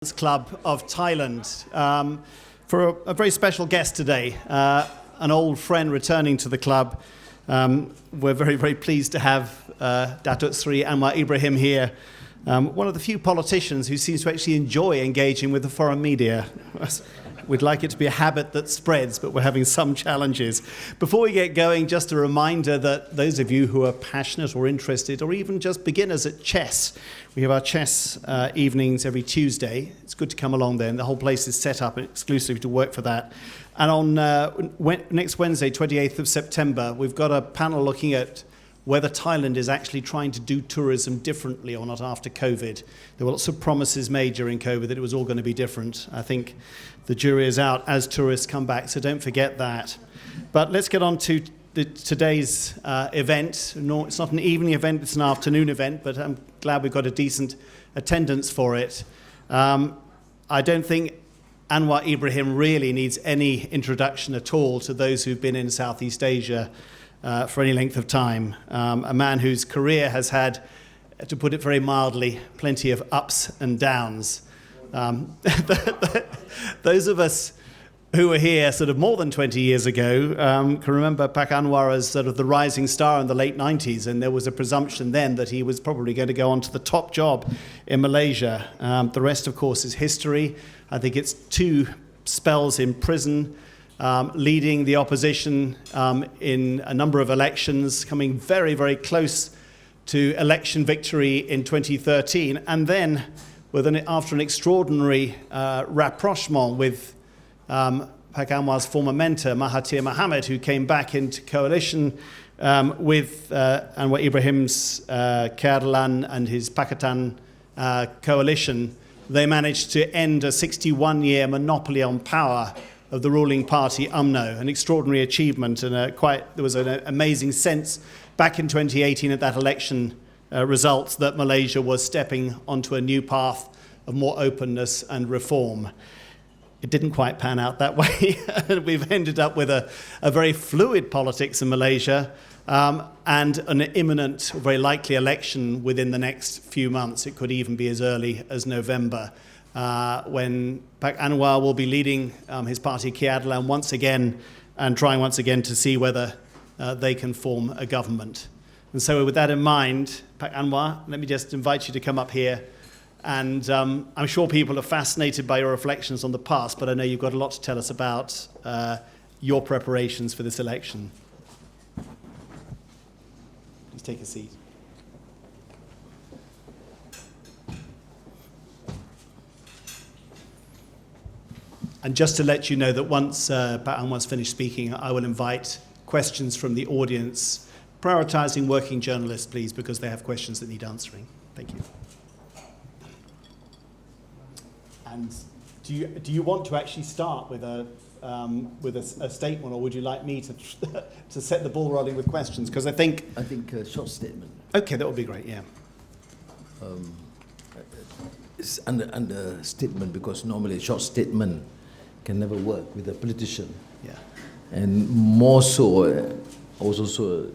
Club of Thailand for a very special guest today, an old friend returning to the club. We're very, very pleased to have Datuk Sri Anwar Ibrahim here, one of the few politicians who seems to actually enjoy engaging with the foreign media. We'd like it to be a habit that spreads, but we're having some challenges. Before we get going, just a reminder that those of you who are passionate or interested, or even just beginners at chess, we have our chess evenings every Tuesday. It's good to come along then. The whole place is set up exclusively to work for that. And on next Wednesday, 28th of September, we've got a panel looking at whether Thailand is actually trying to do tourism differently or not after COVID. There were lots of promises made during COVID that it was all going to be different. I think the jury is out as tourists come back, so don't forget that. But let's get on to today's event. No, it's not an evening event, it's an afternoon event, but I'm glad we've got a decent attendance for it. I don't think Anwar Ibrahim really needs any introduction at all to those who've been in Southeast Asia for any length of time. A man whose career has had, to put it very mildly, plenty of ups and downs. Those of us who were here sort of more than 20 years ago can remember Pak Anwar as sort of the rising star in the late 90s, and there was a presumption then that he was probably going to go on to the top job in Malaysia. The rest, of course, is history. I think it's 2 spells in prison, leading the opposition in a number of elections, coming very, very close to election victory in 2013, and then after an extraordinary rapprochement with Pak Anwar's former mentor, Mahathir Mohamad, who came back into coalition with Anwar Ibrahim's Keadilan and his Pakatan coalition. They managed to end a 61-year monopoly on power of the ruling party, UMNO, an extraordinary achievement, and there was an amazing sense back in 2018 at that election results that Malaysia was stepping onto a new path of more openness and reform. It didn't quite pan out that way. We've ended up with a very fluid politics in Malaysia and an imminent, very likely election within the next few months. It could even be as early as November, when Pak Anwar will be leading his party Keadilan once again and trying once again to see whether they can form a government. And so with that in mind, Pak Anwar, let me just invite you to come up here. And I'm sure people are fascinated by your reflections on the past, but I know you've got a lot to tell us about your preparations for this election. Please take a seat. And just to let you know that once Pak Anwar's finished speaking, I will invite questions from the audience, prioritising working journalists, please, because they have questions that need answering. Thank you. And do you want to actually start with a statement, or would you like me to set the ball rolling with questions? Because I think a short statement. Okay, that would be great. Yeah. It's under statement, because normally a short statement can never work with a politician. Yeah. And more so, I was also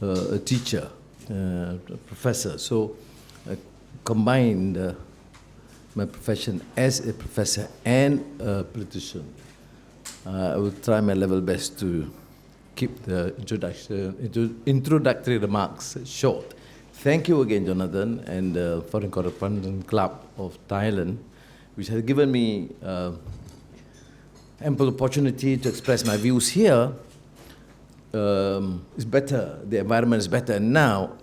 a teacher, a professor. So I combined my profession as a professor and a politician. I will try my level best to keep the introductory remarks short. Thank you again, Jonathan, and the Foreign Correspondent Club of Thailand, which has given me ample opportunity to express my views here. It's better, the environment is better. And now,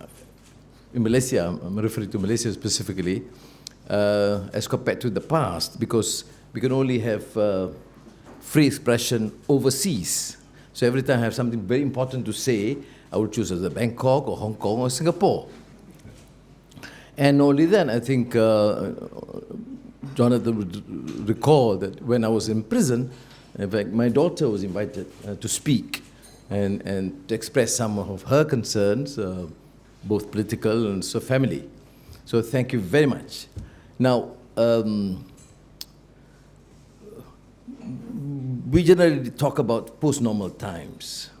in Malaysia, I'm referring to Malaysia specifically, as compared to the past, because we can only have free expression overseas. So every time I have something very important to say, I would choose either Bangkok or Hong Kong or Singapore. And only then, I think Jonathan would recall that when I was in prison, in fact, my daughter was invited to speak and to express some of her concerns, both political and so family. So thank you very much. Now, we generally talk about post-normal times,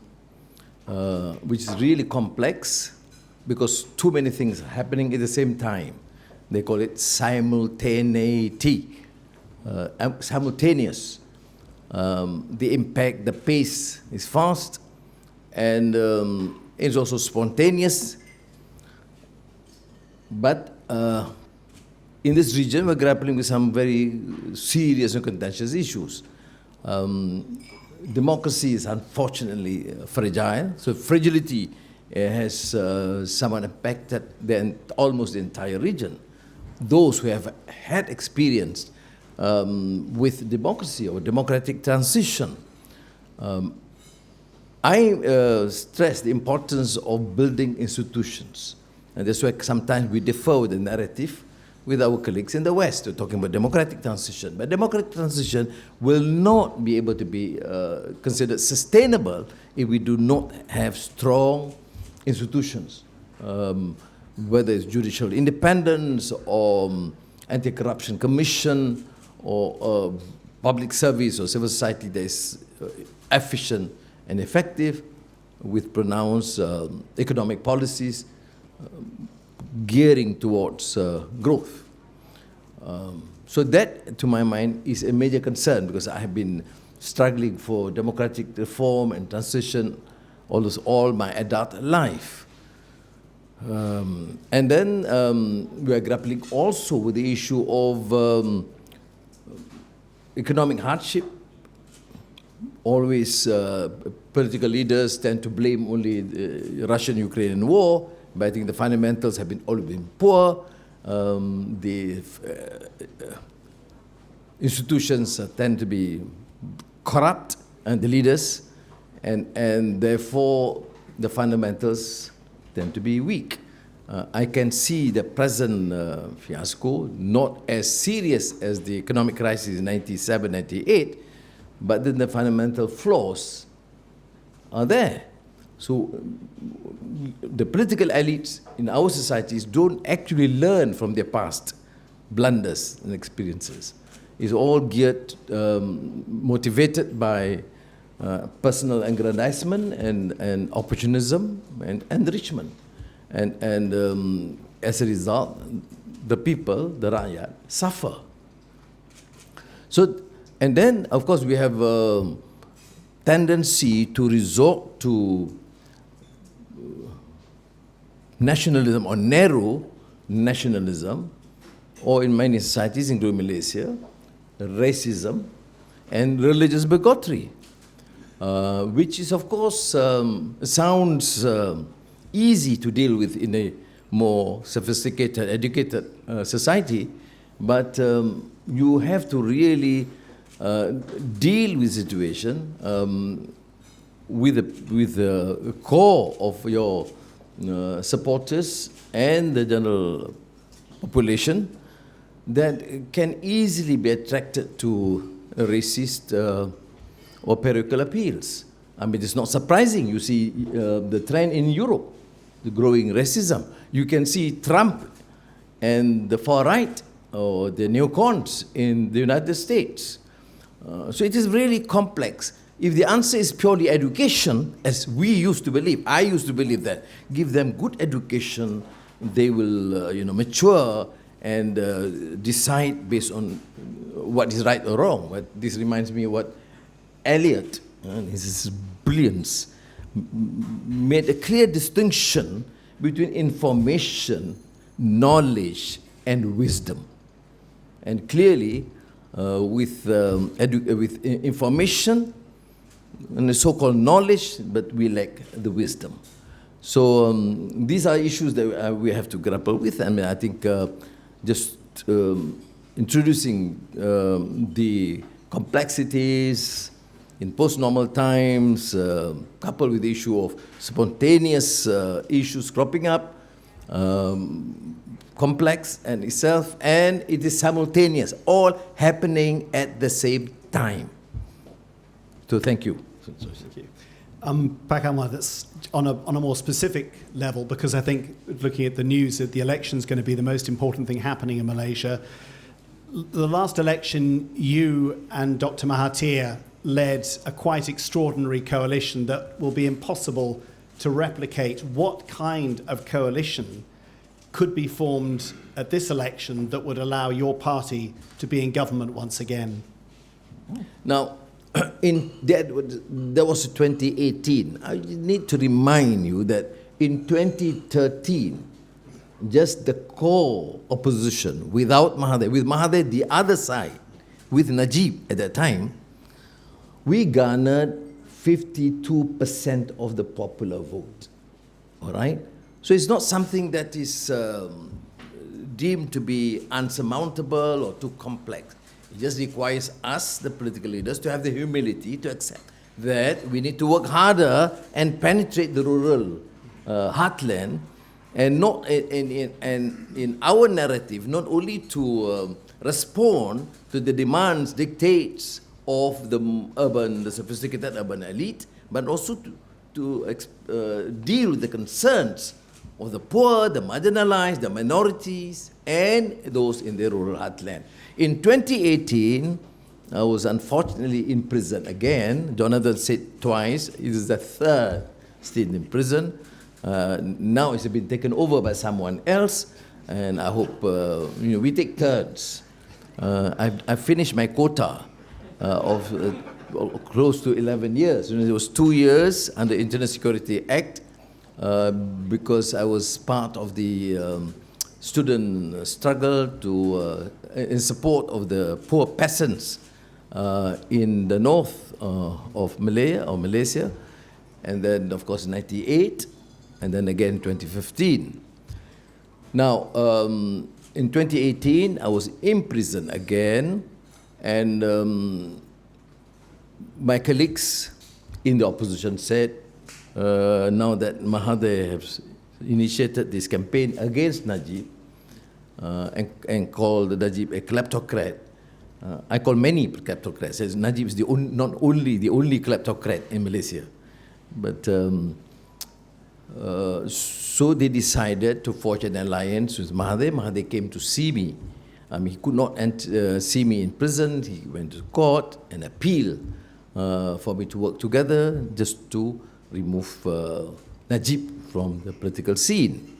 which is really complex because too many things are happening at the same time. They call it simultaneity, simultaneous. The impact, the pace is fast, and it's also spontaneous. But in this region, we're grappling with some very serious and contentious issues. Democracy is unfortunately fragile, so fragility has somewhat impacted almost the entire region. Those who have had experience with democracy or democratic transition, I stress the importance of building institutions. And that's why sometimes we differ with the narrative with our colleagues in the West. We're talking about democratic transition. But democratic transition will not be able to be considered sustainable if we do not have strong institutions, whether it's judicial independence or anti-corruption commission or public service or civil society that is efficient and effective with pronounced economic policies gearing towards growth. So that, to my mind, is a major concern, because I have been struggling for democratic reform and transition almost all my adult life. And then we are grappling also with the issue of economic hardship. Always political leaders tend to blame only the Russian-Ukrainian war, but I think the fundamentals have always been poor. The institutions tend to be corrupt, and the leaders, and therefore the fundamentals tend to be weak. I can see the present fiasco not as serious as the economic crisis in 97, 98, but then the fundamental flaws are there. So the political elites in our societies don't actually learn from their past blunders and experiences. It's all geared, motivated by personal aggrandizement and opportunism and enrichment. And as a result, the people, the Rakyat, suffer. So, and then, of course, we have a tendency to resort to nationalism or narrow nationalism, or in many societies, including Malaysia, racism and religious bigotry, which is, of course, sounds easy to deal with in a more sophisticated, educated society, but you have to really deal with the situation with the core of your supporters and the general population that can easily be attracted to racist or parochial appeals. I mean, it's not surprising. You see the trend in Europe, the growing racism. You can see Trump and the far right or the neocons in the United States. So it is really complex. If the answer is purely education, as we used to believe, I used to believe that, give them good education, they will mature and decide based on what is right or wrong. But this reminds me of what Eliot, and his brilliance, made a clear distinction between information, knowledge, and wisdom. And clearly, with information and the so-called knowledge, but we lack the wisdom. So these are issues that we have to grapple with. I mean, I think just introducing the complexities in post-normal times, coupled with the issue of spontaneous issues cropping up, complex and itself, and it is simultaneous, all happening at the same time. So thank you. Thank you. Pak Anwar, that's on a more specific level, because I think looking at the news that the election is going to be the most important thing happening in Malaysia. The last election, you and Dr. Mahathir led a quite extraordinary coalition that will be impossible to replicate. What kind of coalition could be formed at this election that would allow your party to be in government once again? Now, that was 2018. I need to remind you that in 2013, just the core opposition without Mahathir, with Mahathir the other side, with Najib at that time, we garnered 52% of the popular vote. All right? So it's not something that is deemed to be unsurmountable or too complex. It just requires us, the political leaders, to have the humility to accept that we need to work harder and penetrate the rural heartland, and not in our narrative, not only to respond to the demands, dictates of the sophisticated urban elite, but also to deal with the concerns of the poor, the marginalized, the minorities, and those in the rural heartland. In 2018, I was unfortunately in prison again. Jonathan said twice. It is the third stint in prison. Now it's been taken over by someone else, and I hope we take turns. I finished my quota of close to 11 years. It was 2 years under Internal Security Act because I was part of the student struggle in support of the poor peasants in the north of Malaysia, and then of course 98, and then again 2015. Now, in 2018, I was in prison again, and my colleagues in the opposition said, now that Mahathir has initiated this campaign against Najib and called Najib a kleptocrat, I call many kleptocrats. Says Najib is not only the only kleptocrat in Malaysia, but so they decided to forge an alliance with Mahathir. Mahathir came to see me. He could not see me in prison. He went to court and appealed for me to work together just to remove Najib from the political scene.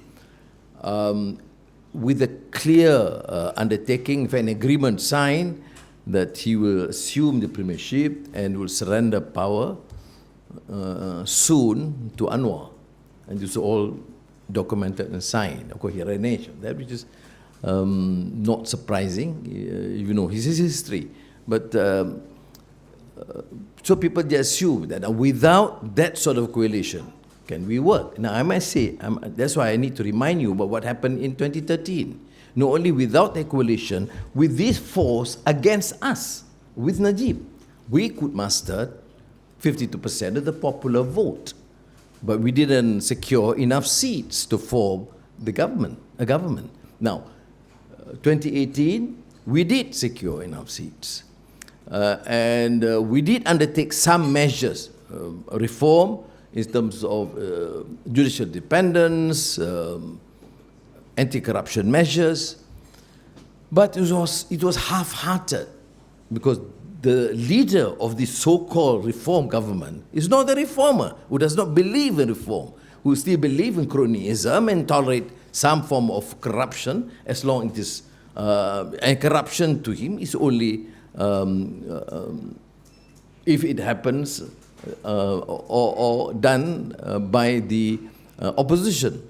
With a clear undertaking, an agreement signed that he will assume the premiership and will surrender power soon to Anwar. And this is all documented and signed. Of course, he reneged. That which is not surprising, his history. But so people just assume that without that sort of coalition, can we work? Now, I must say, that's why I need to remind you about what happened in 2013. Not only without a coalition, with this force against us, with Najib, we could muster 52% of the popular vote. But we didn't secure enough seats to form a government. Now, 2018, we did secure enough seats. And we did undertake some measures, reform in terms of judicial independence, anti-corruption measures. But it was half-hearted because the leader of the so-called reform government is not a reformer who does not believe in reform, who still believes in cronyism and tolerate some form of corruption as long as it is, and corruption to him is only if it happens or done by the opposition.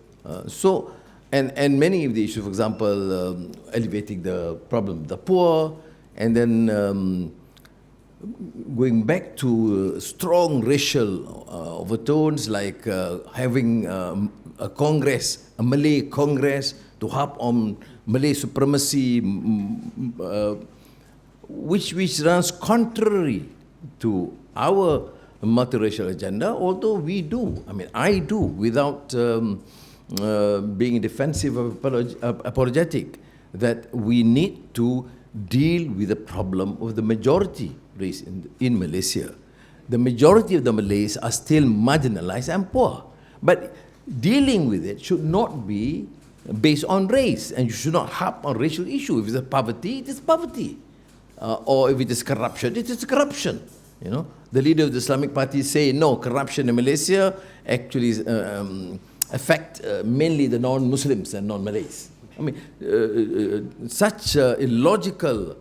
And many of the issues, for example, elevating the problem of the poor, and then going back to strong racial overtones, like having a Congress, a Malay Congress, to harp on Malay supremacy, which runs contrary to our multiracial agenda, although we do. I do, without being defensive or apologetic, that we need to deal with the problem of the majority race in Malaysia. The majority of the Malays are still marginalized and poor. But dealing with it should not be based on race, and you should not harp on racial issue. If it's poverty, it is poverty. Or if it is corruption, it is corruption. The leader of the Islamic Party say no, corruption in Malaysia actually affect mainly the non-Muslims and non-Malays. I mean, such illogical,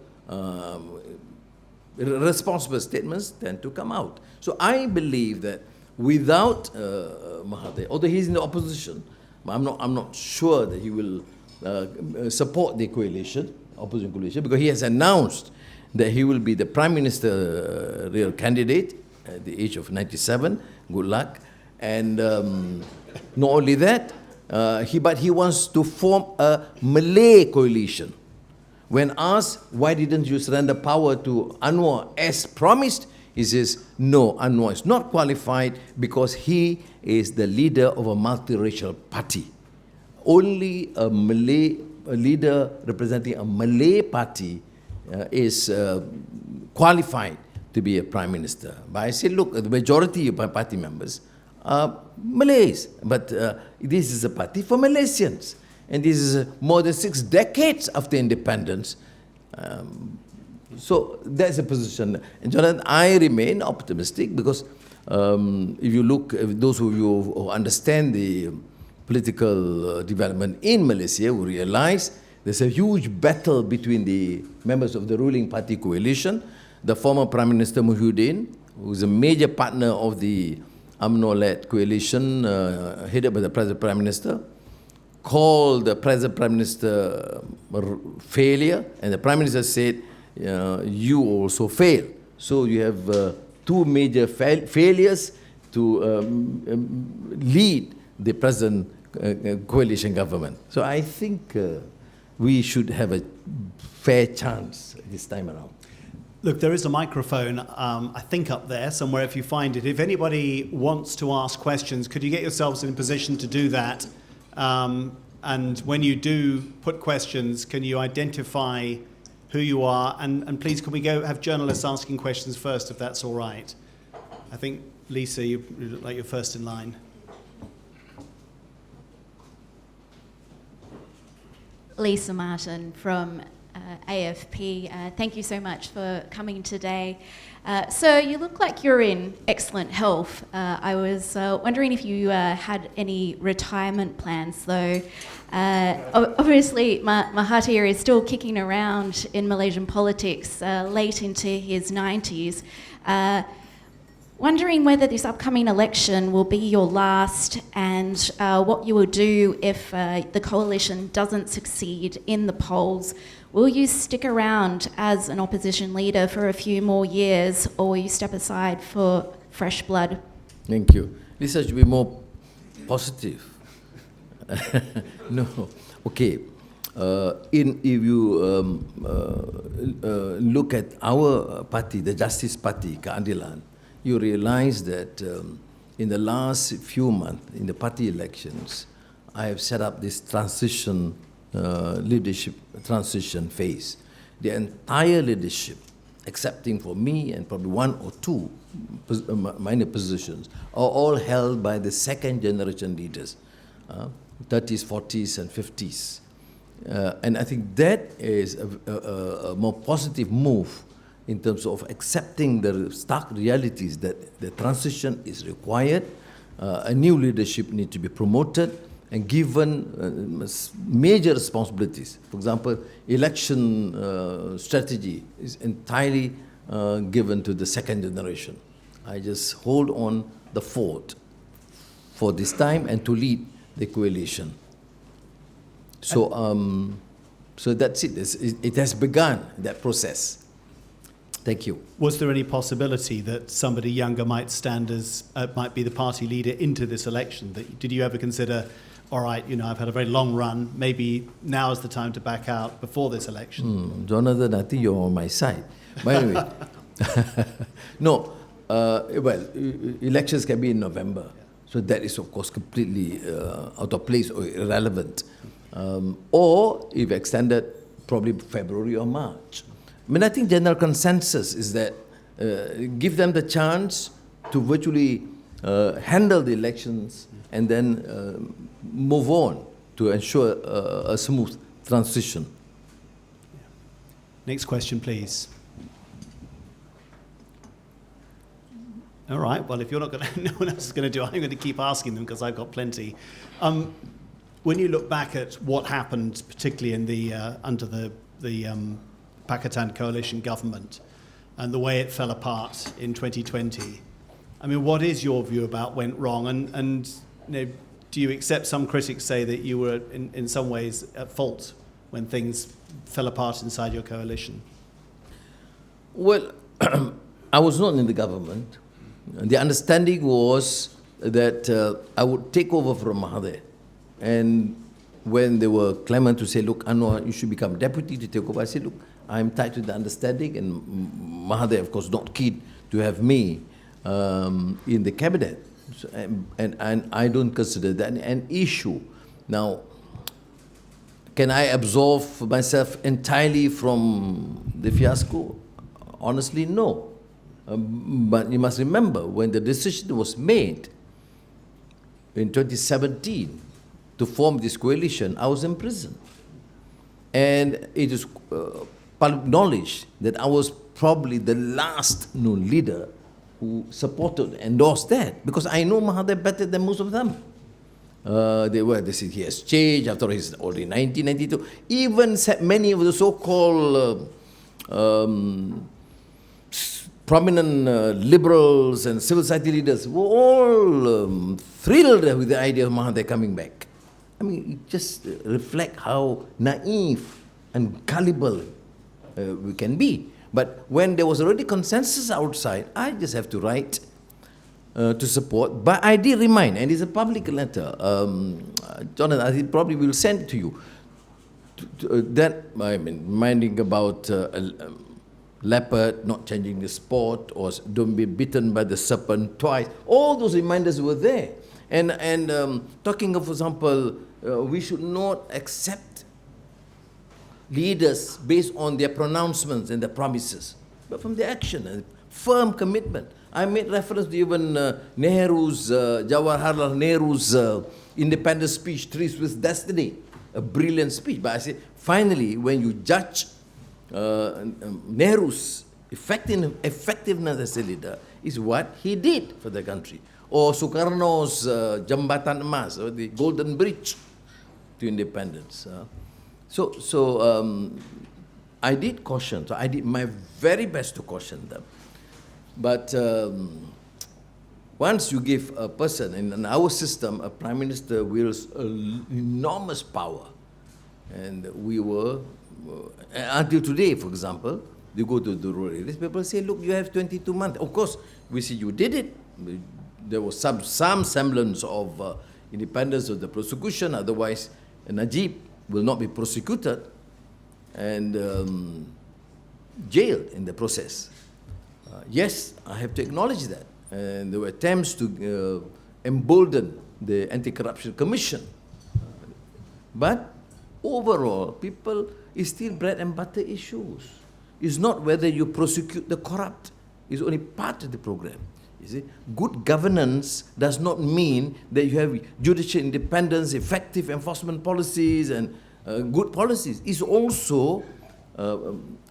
irresponsible statements tend to come out. So I believe that without Mahathir, although he's in the opposition, I'm not sure that he will support the coalition, opposition coalition, because he has announced that he will be the Prime Minister real candidate at the age of 97. Good luck. And not only that, but he wants to form a Malay coalition. When asked why didn't you surrender power to Anwar as promised, he says, no, Anwar is not qualified because he is the leader of a multiracial party. Only a leader representing a Malay party is qualified to be a prime minister. But I say, look, the majority of my party members are Malays, but this is a party for Malaysians. And this is more than 6 decades after independence. So that's a position. And Jonathan, I remain optimistic because if you look, those of you who understand the political development in Malaysia will realize there's a huge battle between the members of the ruling party coalition. The former Prime Minister Muhyiddin, who is a major partner of the UMNO-led coalition headed by the present Prime Minister, called the present Prime Minister failure, and the Prime Minister said, you also fail. So you have 2 major failures to lead the present coalition government. So I think we should have a fair chance this time around. Look, there is a microphone, I think, up there somewhere if you find it. If anybody wants to ask questions, could you get yourselves in a position to do that? And when you do put questions, can you identify who you are? And please, can we go have journalists asking questions first, if that's all right? I think, Lisa, you look like you're first in line. Lisa Martin from AFP. Thank you so much for coming today. So you look like you're in excellent health. I was wondering if you had any retirement plans, though. Obviously, Mahathir is still kicking around in Malaysian politics late into his 90s. Wondering whether this upcoming election will be your last and what you will do if the coalition doesn't succeed in the polls. Will you stick around as an opposition leader for a few more years, or will you step aside for fresh blood? Thank you. Lisa should be more positive. No, okay. If you look at our party, the Justice Party, Keadilan, you realize that in the last few months, in the party elections, I have set up this leadership transition phase. The entire leadership, excepting for me and probably 1 or 2 minor positions, are all held by the second generation leaders, 30s, 40s, and 50s. And I think that is a more positive move in terms of accepting the stark realities that the transition is required, a new leadership needs to be promoted and given major responsibilities. For example, election strategy is entirely given to the second generation. I just hold on the fort for this time and to lead the coalition. So, so that's it. It has begun, that process. Thank you. Was there any possibility that somebody younger might stand as, might be the party leader into this election? Did you ever consider, all right, I've had a very long run, maybe now is the time to back out before this election? Jonathan, I think you're on my side. But anyway, no, well, elections can be in November. So that is, of course, completely out of place or irrelevant. Or if extended, probably February or March. I mean, I think general consensus is that give them the chance to virtually handle the elections and then move on to ensure a smooth transition. Next question, please. All right. Well, if you're not going to, no one else is going to do it, I'm going to keep asking them because I've got plenty. When you look back at what happened, particularly in the under the Pakatan coalition government, and the way it fell apart in 2020, I mean, what is your view about went wrong? And you know, do you accept some critics say that you were in some ways at fault when things fell apart inside your coalition? Well, I was not in the government. The understanding was that I would take over from Mahathir. And when they were clamoring to say, look, Anwar, you should become deputy to take over, I said, look, I'm tied to the understanding, and Mahathir, of course, not keen to have me in the cabinet. So, and I don't consider that an issue. Now, can I absolve myself entirely from the fiasco? Honestly, no. But you must remember, when the decision was made in 2017 to form this coalition, I was in prison. And it is public knowledge that I was probably the last known leader who supported, endorsed that, because I know Mahathir better than most of them. They said he has changed, after all he's already 1992. Even many of the so-called prominent liberals and civil society leaders were all thrilled with the idea of Mahathir coming back. I mean, it just reflects how naive and gullible we can be. But when there was already consensus outside, I just have to write to support. But I did remind, and it's a public letter, Jonathan, I probably will send it to you, that, I mean, reminding about leopard not changing the spot, or don't be bitten by the serpent twice. All those reminders were there. And talking of, for example, we should not accept leaders based on their pronouncements and their promises, but from their action and firm commitment. I made reference to even Jawaharlal Nehru's independence speech, Trees with Destiny, a brilliant speech. But I say, finally, when you judge Nehru's effectiveness as a leader, is what he did for the country. Or Sukarno's Jambatan Emas, or the Golden Bridge to independence. So I did caution. So I did my very best to caution them. But once you give a person, in our system, a prime minister wields enormous power. And we were, until today, for example, you go to the rural areas, people say, look, you have 22 months. Of course, we see you did it. There was some semblance of independence of the prosecution, otherwise Najib will not be prosecuted and jailed in the process. Yes, I have to acknowledge that. And there were attempts to embolden the Anti-Corruption Commission. But overall, people, it's still bread and butter issues. It's not whether you prosecute the corrupt. It's only part of the program. You see, good governance does not mean that you have judicial independence, effective enforcement policies, and good policies. It's also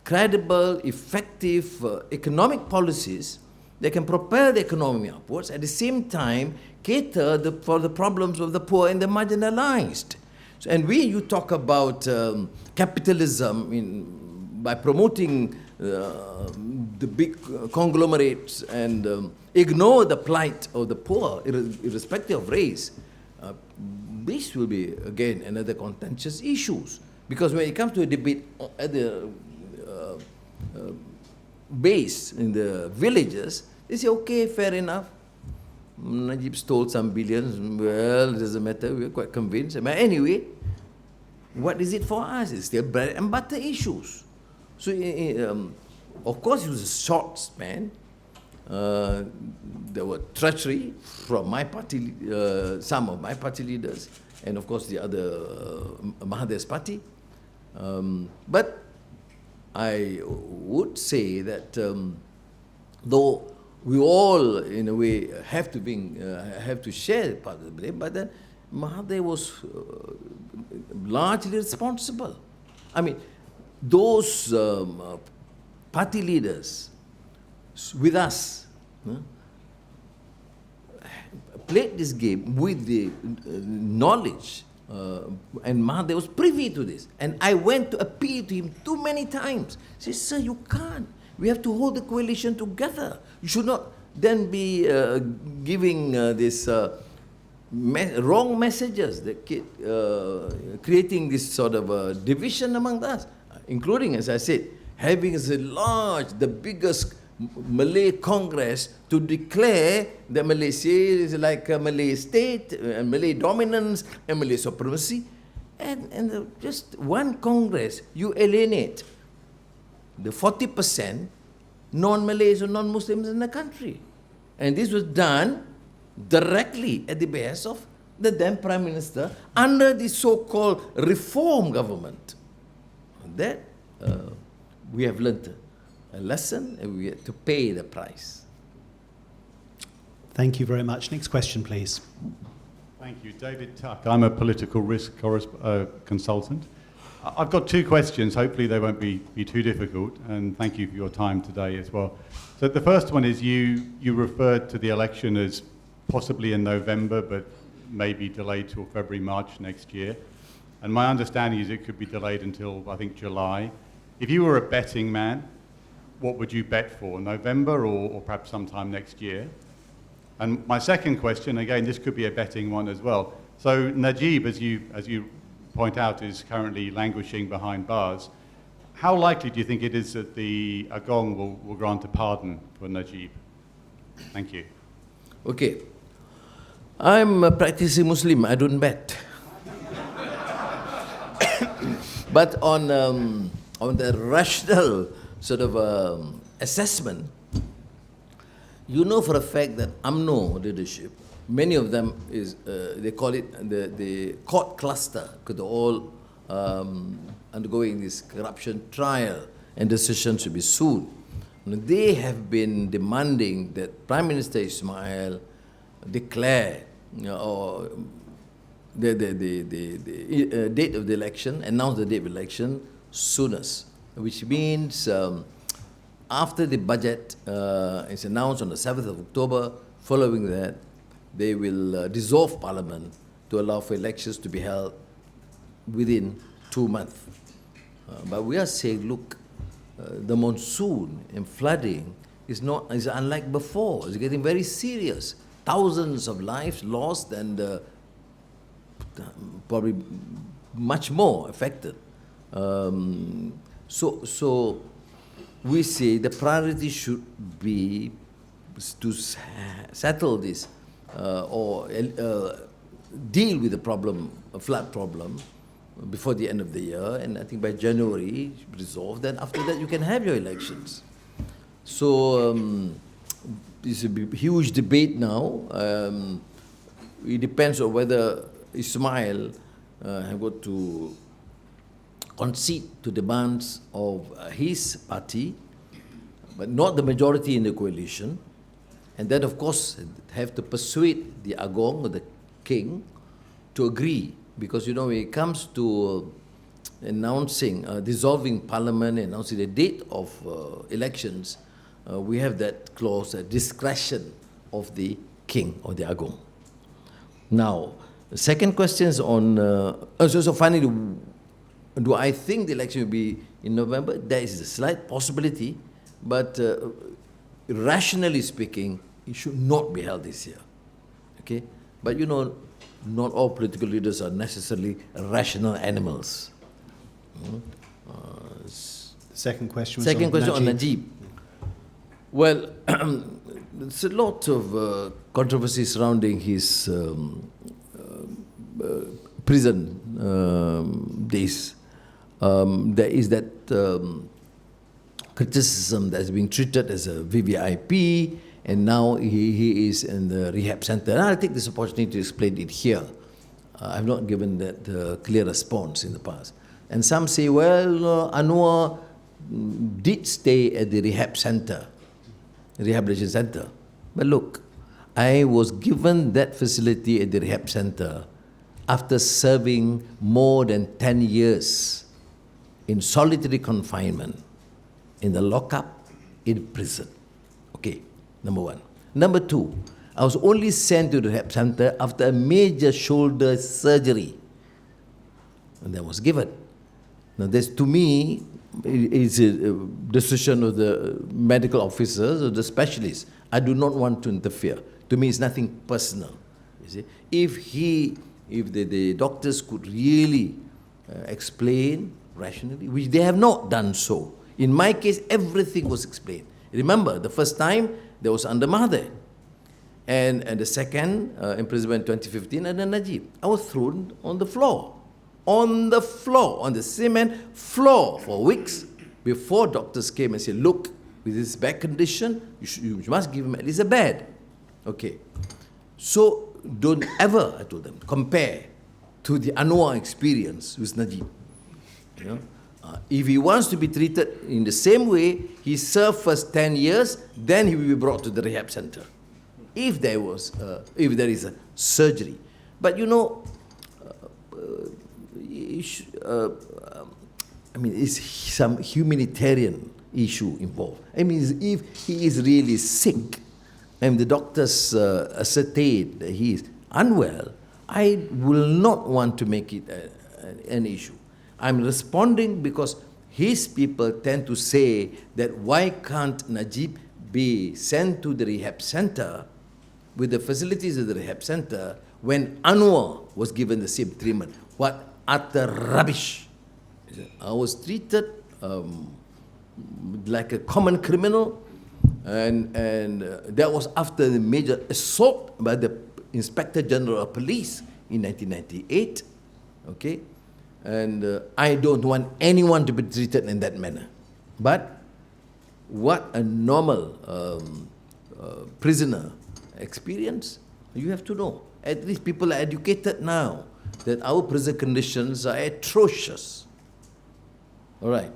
credible, effective economic policies that can propel the economy upwards, at the same time cater for the problems of the poor and the marginalized. So, and you talk about capitalism by promoting the big conglomerates and ignore the plight of the poor, irrespective of race. This will be, again, another contentious issues. Because when it comes to a debate at the base, in the villages, they say, okay, fair enough. Najib stole some billions. Well, it doesn't matter. We're quite convinced. But anyway, what is it for us? It's still bread and butter issues. So, of course, he was a short span. There were treachery from my party, some of my party leaders, and of course the other Mahathir's party. But I would say that though we all, in a way, have to share part of the blame, but then Mahathir was largely responsible. I mean, those party leaders with us played this game with the knowledge, and Mahathir was privy to this. And I went to appeal to him too many times. He said, sir, you can't. We have to hold the coalition together. You should not then be giving this wrong messages, that creating this sort of division among us, including, as I said, having as large, the biggest Malay Congress to declare that Malaysia is like a Malay state, and Malay dominance, and Malay supremacy. And just one Congress, you alienate the 40% non-Malays or non-Muslims in the country. And this was done directly at the behest of the then Prime Minister under the so-called reform government. That we have learnt a lesson, and we have to pay the price. Thank you very much. Next question, please. Thank you. David Tuck. I'm a political risk consultant. I've got two questions. Hopefully they won't be too difficult, and thank you for your time today as well. So the first one is you referred to the election as possibly in November, but maybe delayed till February, March next year. And my understanding is it could be delayed until, I think, July. If you were a betting man, what would you bet for, November or perhaps sometime next year? And my second question, again, this could be a betting one as well. So Najib, as you point out, is currently languishing behind bars. How likely do you think it is that the Agong will grant a pardon for Najib? Thank you. Okay. I'm a practicing Muslim, I don't bet. But on the rational sort of assessment, you know for a fact that UMNO leadership, many of them is, they call it the court cluster, because they're all undergoing this corruption trial, and decisions should be soon. They have been demanding that Prime Minister Ismail declare or the date of the election, announce the date of election soonest, which means after the budget is announced on the 7th of October, following that, they will dissolve Parliament to allow for elections to be held within 2 months. But we are saying, look, the monsoon and flooding is unlike before. It's getting very serious. Thousands of lives lost, and probably much more affected. So we say the priority should be to settle this or deal with the problem, a flood problem, before the end of the year, and I think by January it should be resolved. Then after that you can have your elections. So it's a huge debate now. It depends on whether Ismail have got to concede to demands of his party, but not the majority in the coalition, and then of course have to persuade the Agong or the king to agree, because when it comes to announcing, dissolving parliament, announcing the date of elections, we have that clause, discretion of the king or the Agong. Now, the second question is on, so finally, do I think the election will be in November? There is a slight possibility, but rationally speaking, it should not be held this year. Okay? But not all political leaders are necessarily rational animals. Second question was Second on question Najib. on Najib. Well, there's a lot of controversy surrounding his prison days. There is that criticism that is being treated as a VVIP, and now he is in the rehab center. And I'll take this opportunity to explain it here. I've not given that clear response in the past. And some say, well, Anwar did stay at the rehabilitation center. But look, I was given that facility at the rehab center after serving more than 10 years in solitary confinement, in the lockup, in prison. Okay, number one. Number two, I was only sent to the rehab center after a major shoulder surgery. And that was given. Now, this to me is a decision of the medical officers or the specialists. I do not want to interfere. To me, it's nothing personal. You see, if the doctors could really explain rationally, which they have not done so. In my case, everything was explained. Remember, the first time, that was under Mahathir. And the second, imprisonment 2015, and then Najib. I was thrown on the floor. On the cement floor for weeks before doctors came and said, look, with this back condition, you must give him at least a bed. Okay. So don't ever, I told them, compare to the Anwar experience with Najib. You know? If he wants to be treated in the same way, he served first 10 years, then he will be brought to the rehab center. If there is a surgery. But you know, it's some humanitarian issue involved. I mean, if he is really sick and the doctors ascertain that he is unwell, I will not want to make it an issue. I'm responding because his people tend to say that why can't Najib be sent to the rehab center with the facilities of the rehab center when Anwar was given the same treatment? What utter rubbish. I was treated like a common criminal, and that was after the major assault by the Inspector General of Police in 1998, okay? And I don't want anyone to be treated in that manner. But what a normal prisoner experience, you have to know. At least people are educated now that our prison conditions are atrocious. All right.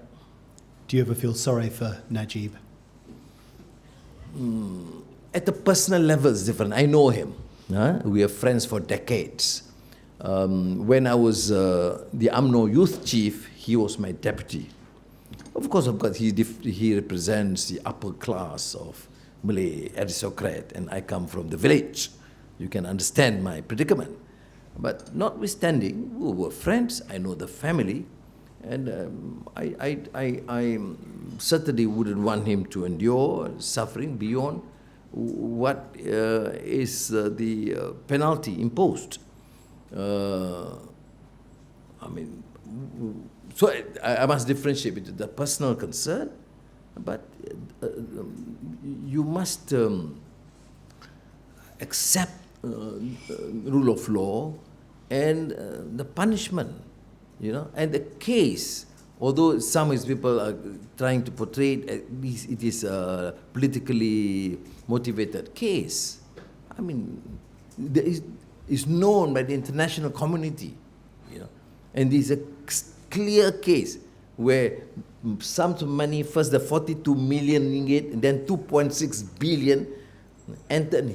Do you ever feel sorry for Najib? At the personal level, it's different. I know him. We are friends for decades. When I was the UMNO youth chief, he was my deputy. Of course, he represents the upper class of Malay aristocrat, and I come from the village. You can understand my predicament. But notwithstanding, we were friends. I know the family, and I certainly wouldn't want him to endure suffering beyond what is the penalty imposed. So I must differentiate between the personal concern, but you must accept rule of law and the punishment, you know, and the case. Although some of these people are trying to portray it, at least it is a politically motivated case. I mean, there is known by the international community, you know, and this is a clear case where sums of money, first the 42 million ringgit, and then 2.6 billion entered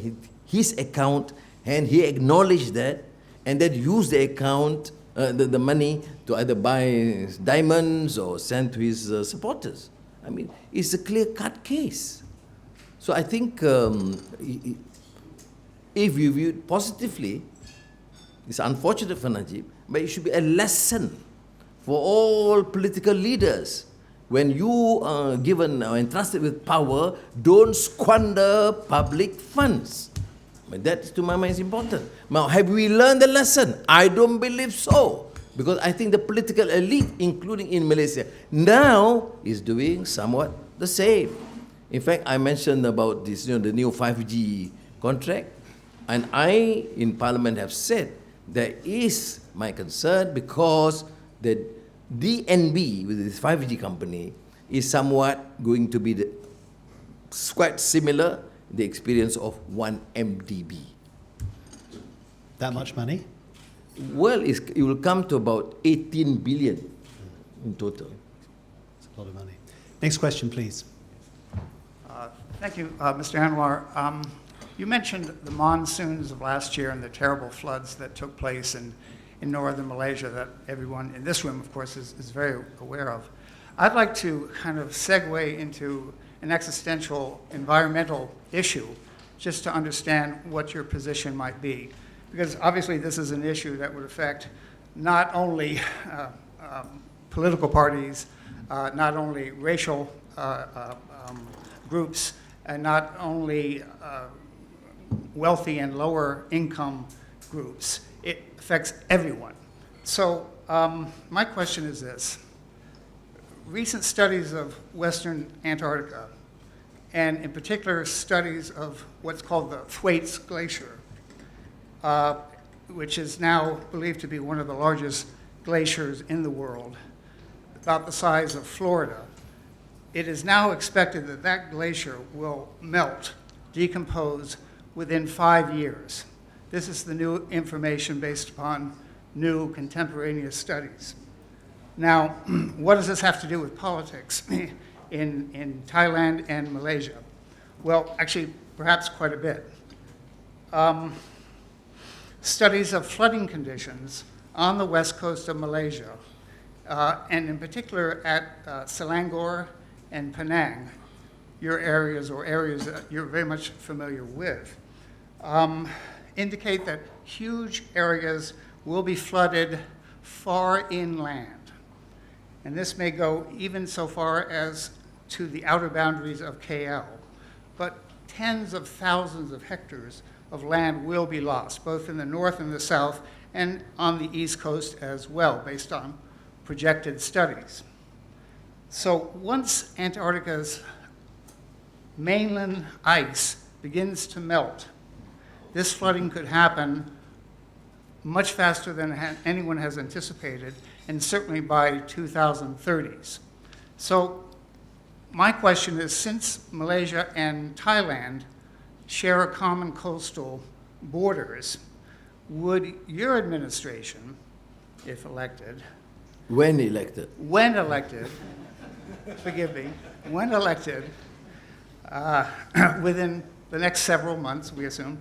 his account, and he acknowledged that, and then used the account, the money to either buy diamonds or send to his supporters. I mean, it's a clear-cut case. So I think if you view it positively, it's unfortunate for Najib, but it should be a lesson for all political leaders. When you are given or entrusted with power, don't squander public funds. But that, to my mind, is important. Now, have we learned the lesson? I don't believe so. Because I think the political elite, including in Malaysia, now is doing somewhat the same. In fact, I mentioned about this, the new 5G contract, and I, in Parliament, have said there is my concern because the DNB, with this 5G company, is somewhat going to be quite similar the experience of 1 MDB. That much money? Well, it will come to about 18 billion in total. It's a lot of money. Next question, please. Thank you, Mr. Anwar. You mentioned the monsoons of last year and the terrible floods that took place in northern Malaysia that everyone in this room, of course, is very aware of. I'd like to kind of segue into an existential environmental issue just to understand what your position might be. Because obviously this is an issue that would affect not only political parties, not only racial groups, and not only wealthy and lower income groups. It affects everyone. So my question is this. Recent studies of Western Antarctica, and in particular studies of what's called the Thwaites Glacier, which is now believed to be one of the largest glaciers in the world, about the size of Florida. It is now expected that that glacier will melt, decompose within 5 years. This is the new information based upon new contemporaneous studies. Now, what does this have to do with politics in Thailand and Malaysia? Well, actually, perhaps quite a bit. Studies of flooding conditions on the west coast of Malaysia, and in particular at Selangor and Penang, your areas or areas that you're very much familiar with, indicate that huge areas will be flooded far inland. And this may go even so far as to the outer boundaries of KL. But tens of thousands of hectares of land will be lost, both in the north and the south, and on the east coast as well, based on projected studies. So once Antarctica's mainland ice begins to melt, this flooding could happen much faster than anyone has anticipated, and certainly by 2030s. So my question is, since Malaysia and Thailand share a common coastal borders, would your administration, if elected, When elected. forgive me, when elected, within the next several months, we assume,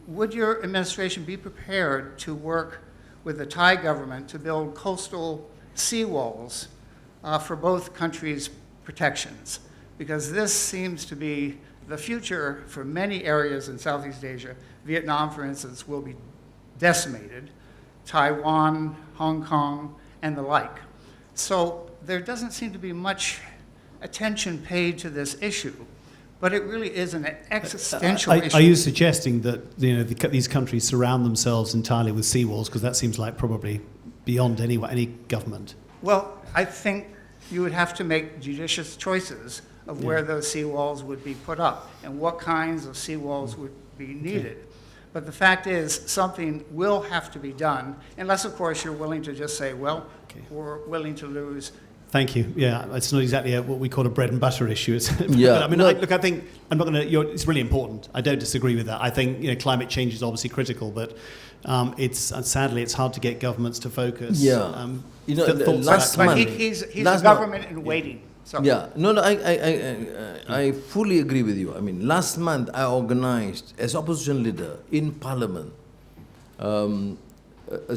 would your administration be prepared to work with the Thai government to build coastal seawalls for both countries' protections? Because this seems to be the future for many areas in Southeast Asia. Vietnam, for instance, will be decimated, Taiwan, Hong Kong, and the like. So there doesn't seem to be much attention paid to this issue, but it really is an existential issue. Are you suggesting that these countries surround themselves entirely with seawalls? Because that seems like probably beyond any government. Well, I think you would have to make judicious choices of where those seawalls would be put up and what kinds of seawalls would be needed. But the fact is, something will have to be done, unless, of course, you're willing to just say, well, we're willing to lose. Thank you. Yeah, it's not exactly what we call a bread and butter issue. Yeah. But, I mean, I think I'm not going to. It's really important. I don't disagree with that. I think climate change is obviously critical, but sadly it's hard to get governments to focus. Yeah. Last But month, he's a government in waiting. So. Yeah, I fully agree with you. I mean, last month I organized, as opposition leader in Parliament, a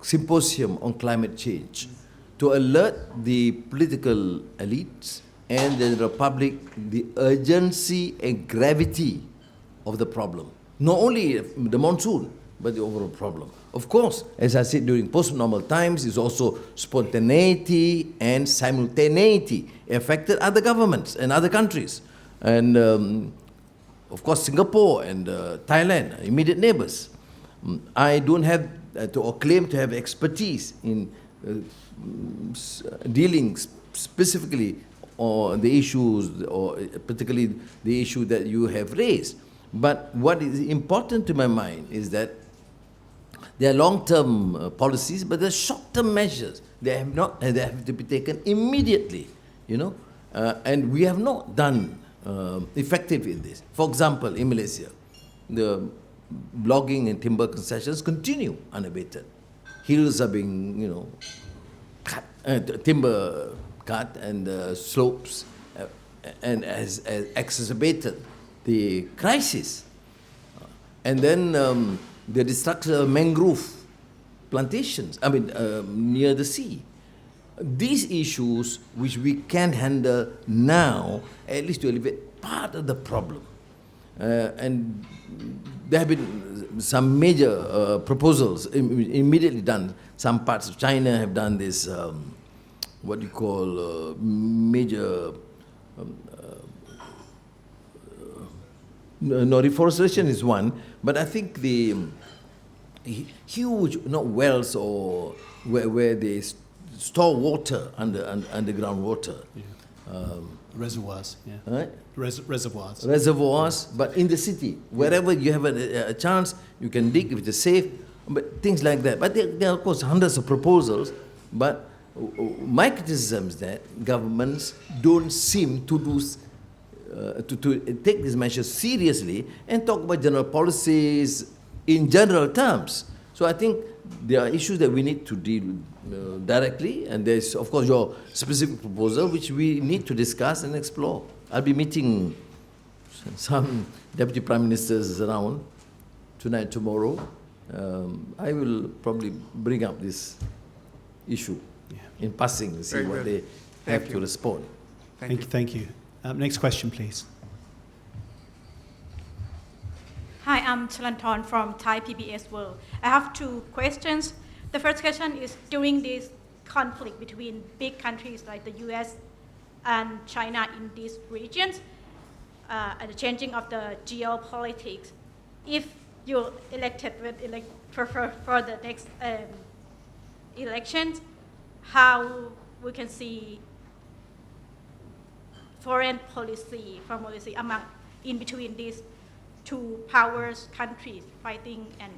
symposium on climate change to alert the political elites and the public the urgency and gravity of the problem. Not only the monsoon, but the overall problem. Of course, as I said, during post-normal times, is also spontaneity and simultaneity affected other governments and other countries. And of course, Singapore and Thailand, immediate neighbors. I don't have or claim to have expertise in dealing specifically on the issues, or particularly the issue that you have raised. But what is important to my mind is that there are long-term policies, but there are short-term measures. They have to be taken immediately, and we have not done effective in this. For example, in Malaysia, the logging and timber concessions continue unabated. Hills are being, cut, timber cut, and slopes, and has exacerbated the crisis. And then the destruction of mangrove plantations, near the sea. These issues which we can handle now, at least to alleviate part of the problem. And there have been some major proposals immediately done. Some parts of China have done this, what you call major, no, reforestation is one, but I think the huge, not wells or where they store water underground water. Yeah. Reservoirs, yeah. Right? Reservoirs. Reservoirs, but in the city, wherever you have a chance, you can dig if it's safe, but things like that. But there are, of course, hundreds of proposals, but my criticism is that governments don't seem to do to take these measures seriously and talk about general policies in general terms. So I think there are issues that we need to deal with directly, and there's, of course, your specific proposal, which we need to discuss and explore. I'll be meeting some deputy prime ministers around tonight, tomorrow. I will probably bring up this issue in passing and see what they have to respond. Thank you. Next question, please. Hi, I'm Chalanthorn from Thai PBS World. I have two questions. The first question is, during this conflict between big countries like the US and China in these regions, and the changing of the geopolitics, if you're elected for the next elections, how we can see foreign policy among in between these two powers countries fighting, and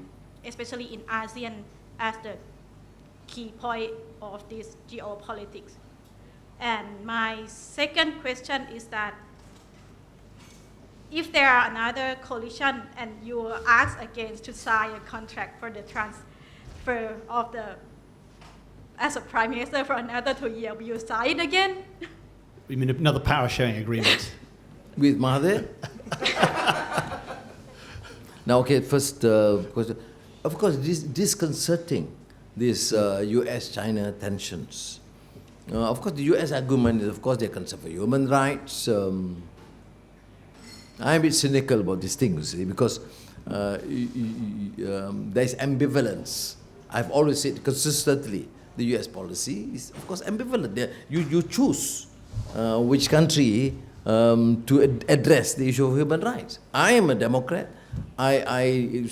especially in ASEAN as the key point of this geopolitics. And my second question is that if there are another coalition and you are asked again to sign a contract for the transfer of the, as a prime minister for another 2 years, will you sign it again? You mean another power sharing agreement? With Mahathir? Now, okay, first question. Of course, disconcerting these US-China tensions. Of course, the US argument is, of course, they're concerned for human rights. I'm a bit cynical about these things, because there's ambivalence. I've always said consistently, the US policy is, of course, ambivalent. You choose which country to address the issue of human rights. I am a Democrat. I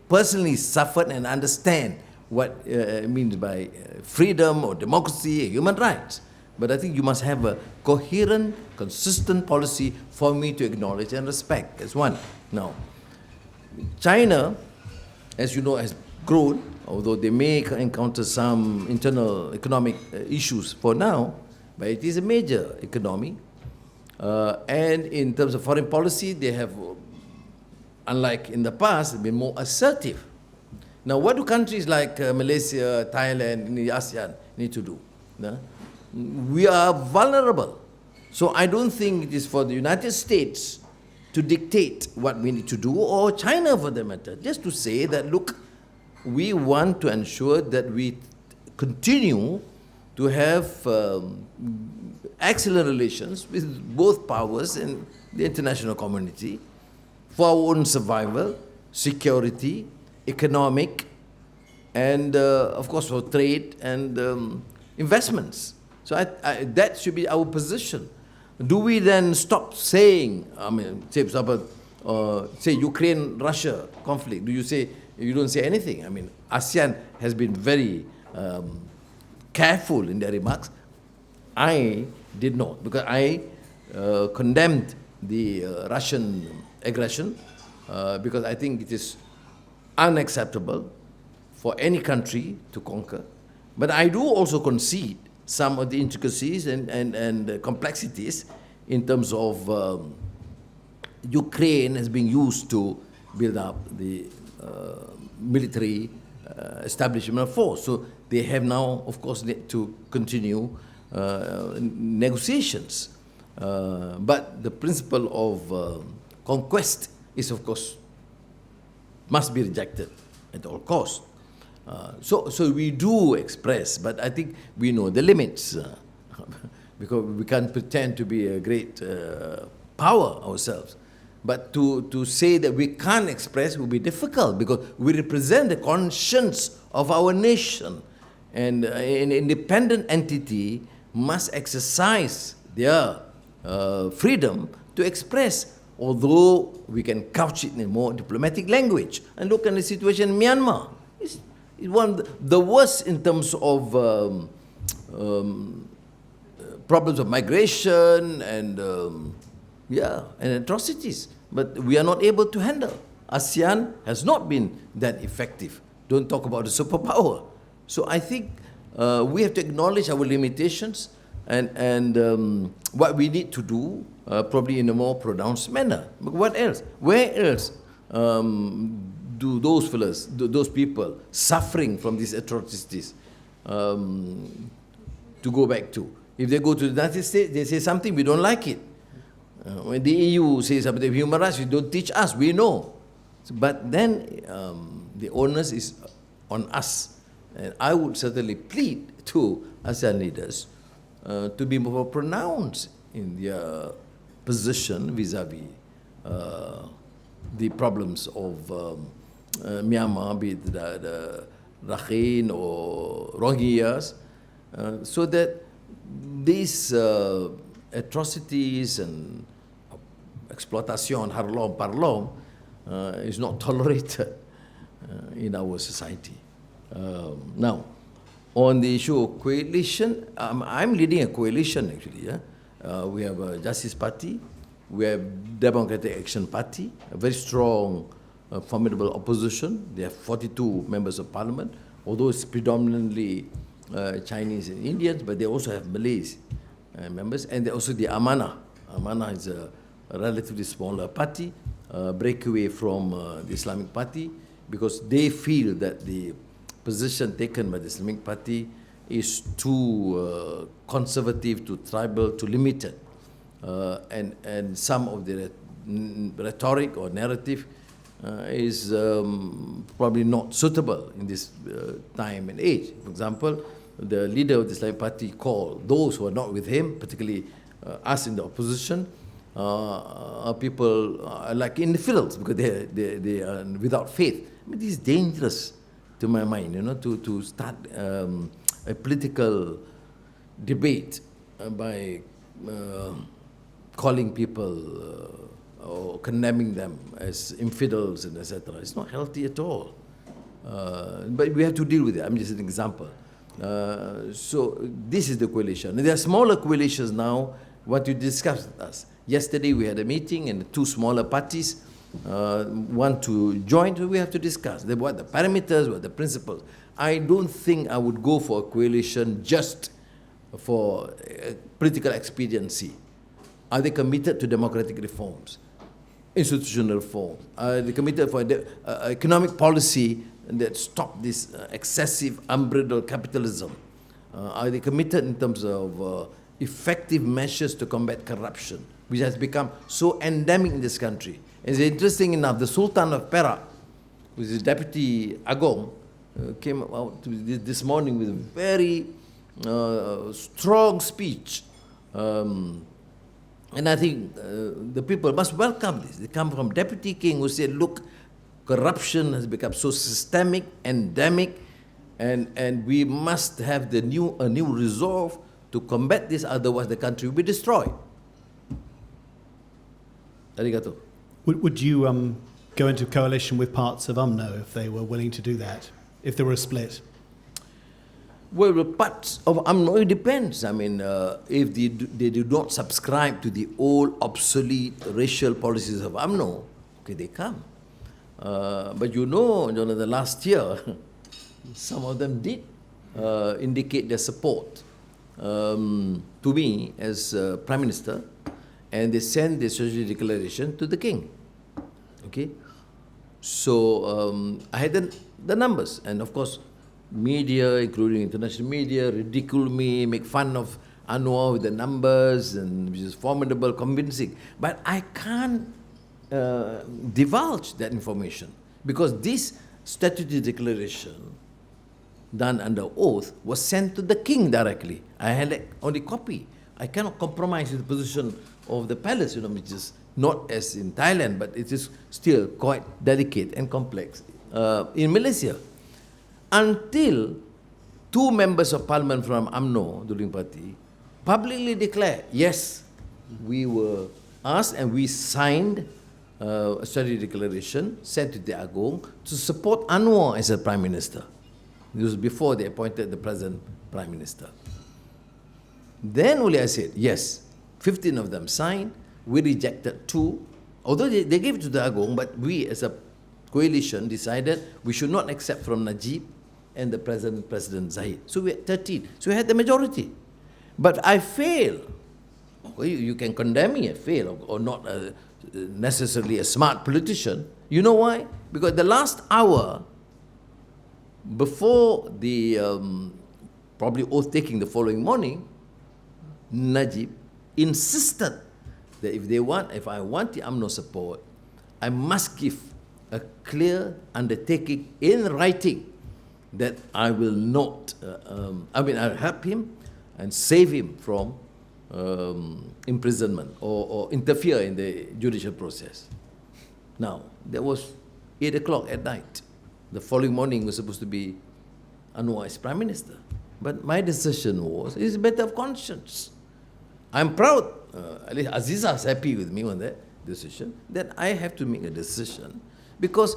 personally suffered and understand what it means by freedom or democracy, human rights. But I think you must have a coherent, consistent policy for me to acknowledge and respect. That's one. Now, China, as you know, has grown, although they may encounter some internal economic issues for now, but it is a major economy. And in terms of foreign policy, they have, unlike in the past, been more assertive. Now, what do countries like Malaysia, Thailand, and the ASEAN need to do? We are vulnerable. So I don't think it is for the United States to dictate what we need to do, or China for the matter, just to say that, look, we want to ensure that we continue to have excellent relations with both powers and the international community for our own survival, security, economic, and of course for trade and investments. So that should be our position. Do we then stop saying, say, for example, say Ukraine-Russia conflict, you don't say anything? I mean, ASEAN has been very careful in their remarks. I did not, because I condemned the Russian aggression because I think it is unacceptable for any country to conquer. But I do also concede some of the intricacies and complexities in terms of Ukraine as being used to build up the military establishment of force. So they have now, of course, to continue negotiations. But the principle of conquest is, of course, must be rejected at all costs. So we do express, but I think we know the limits because we can't pretend to be a great power ourselves. But to say that we can't express will be difficult because we represent the conscience of our nation. And an independent entity must exercise their freedom to express, although we can couch it in a more diplomatic language. And look at the situation in Myanmar. It's one of the worst in terms of problems of migration and atrocities. But we are not able to handle. ASEAN has not been that effective. Don't talk about the superpower. So I think we have to acknowledge our limitations and what we need to do, probably in a more pronounced manner. But what else? Where else do those fellas, those people suffering from these atrocities to go back to? If they go to the United States, they say something, we don't like it. When the EU says something, human rights, you don't teach us, we know. But then the onus is on us. And I would certainly plead to ASEAN leaders to be more pronounced in their position vis-a-vis the problems of Myanmar, be it the Rakhine or Rohingyas, so that these atrocities and exploitation, harlom, parlom, is not tolerated in our society. Now, on the issue of coalition, I'm leading a coalition actually. We have a Justice Party, we have Democratic Action Party, a very strong, formidable opposition. They have 42 members of parliament, although it's predominantly Chinese and Indians, but they also have Malays members, and also the Amanah. Amanah is a relatively smaller party, breakaway from the Islamic Party, because they feel that the position taken by the Islamic Party is too conservative, too tribal, too limited. And some of the rhetoric or narrative is probably not suitable in this time and age. For example, the leader of the Islamic Party called those who are not with him, particularly us in the opposition, people like infidels because they are without faith. I mean, this is dangerous to my mind, to start a political debate by calling people or condemning them as infidels and etc. It's not healthy at all. But we have to deal with it. I'm just an example. So this is the coalition. And there are smaller coalitions now, what you discussed with us. Yesterday we had a meeting and two smaller parties want to join, so we have to discuss what the parameters, what the principles. I don't think I would go for a coalition just for political expediency. Are they committed to democratic reforms, institutional reforms? Are they committed for economic policy that stop this excessive unbridled capitalism? Are they committed in terms of effective measures to combat corruption, which has become so endemic in this country? It's interesting enough, the Sultan of Perak, who is Deputy Agong, came out this morning with a very strong speech. And I think the people must welcome this. They come from Deputy King who said, look, corruption has become so systemic, endemic, and we must have a new resolve to combat this, otherwise the country will be destroyed. Arigato. Would you go into coalition with parts of UMNO if they were willing to do that, if there were a split? Well, the parts of UMNO, it depends. I mean, if they do not subscribe to the old obsolete racial policies of UMNO, okay, they come. But the last year, some of them did indicate their support to me as Prime Minister, and they sent the social declaration to the King. Okay? So I had the numbers, and of course, media, including international media, ridicule me, make fun of Anwar with the numbers, and which is formidable, convincing. But I can't divulge that information because this statutory declaration done under oath was sent to the King directly. I had only copy. I cannot compromise the position of the palace, which is not as in Thailand, but it is still quite delicate and complex in Malaysia. Until 2 members of parliament from UMNO, the ruling party, publicly declared, yes, we were asked and we signed a strategy declaration sent to the Agong to support Anwar as a prime minister. This was before they appointed the present prime minister. Then only I said, yes, 15 of them signed, we rejected 2. Although they gave it to the Agong, but we as a coalition decided we should not accept from Najib and the present President Zahid. So we had 13. So we had the majority. But I failed. Well, you can condemn me, I failed, or not necessarily a smart politician. You know why? Because the last hour, before the probably oath-taking the following morning, Najib insisted that if I want the UMNO support, I must give a clear undertaking in writing that I will not, I'll help him and save him from imprisonment or interfere in the judicial process. Now, that was 8 o'clock at night. The following morning was supposed to be Anwar as Prime Minister. But my decision was, it's a matter of conscience. I'm proud, at least Aziza is happy with me on that decision, that I have to make a decision. Because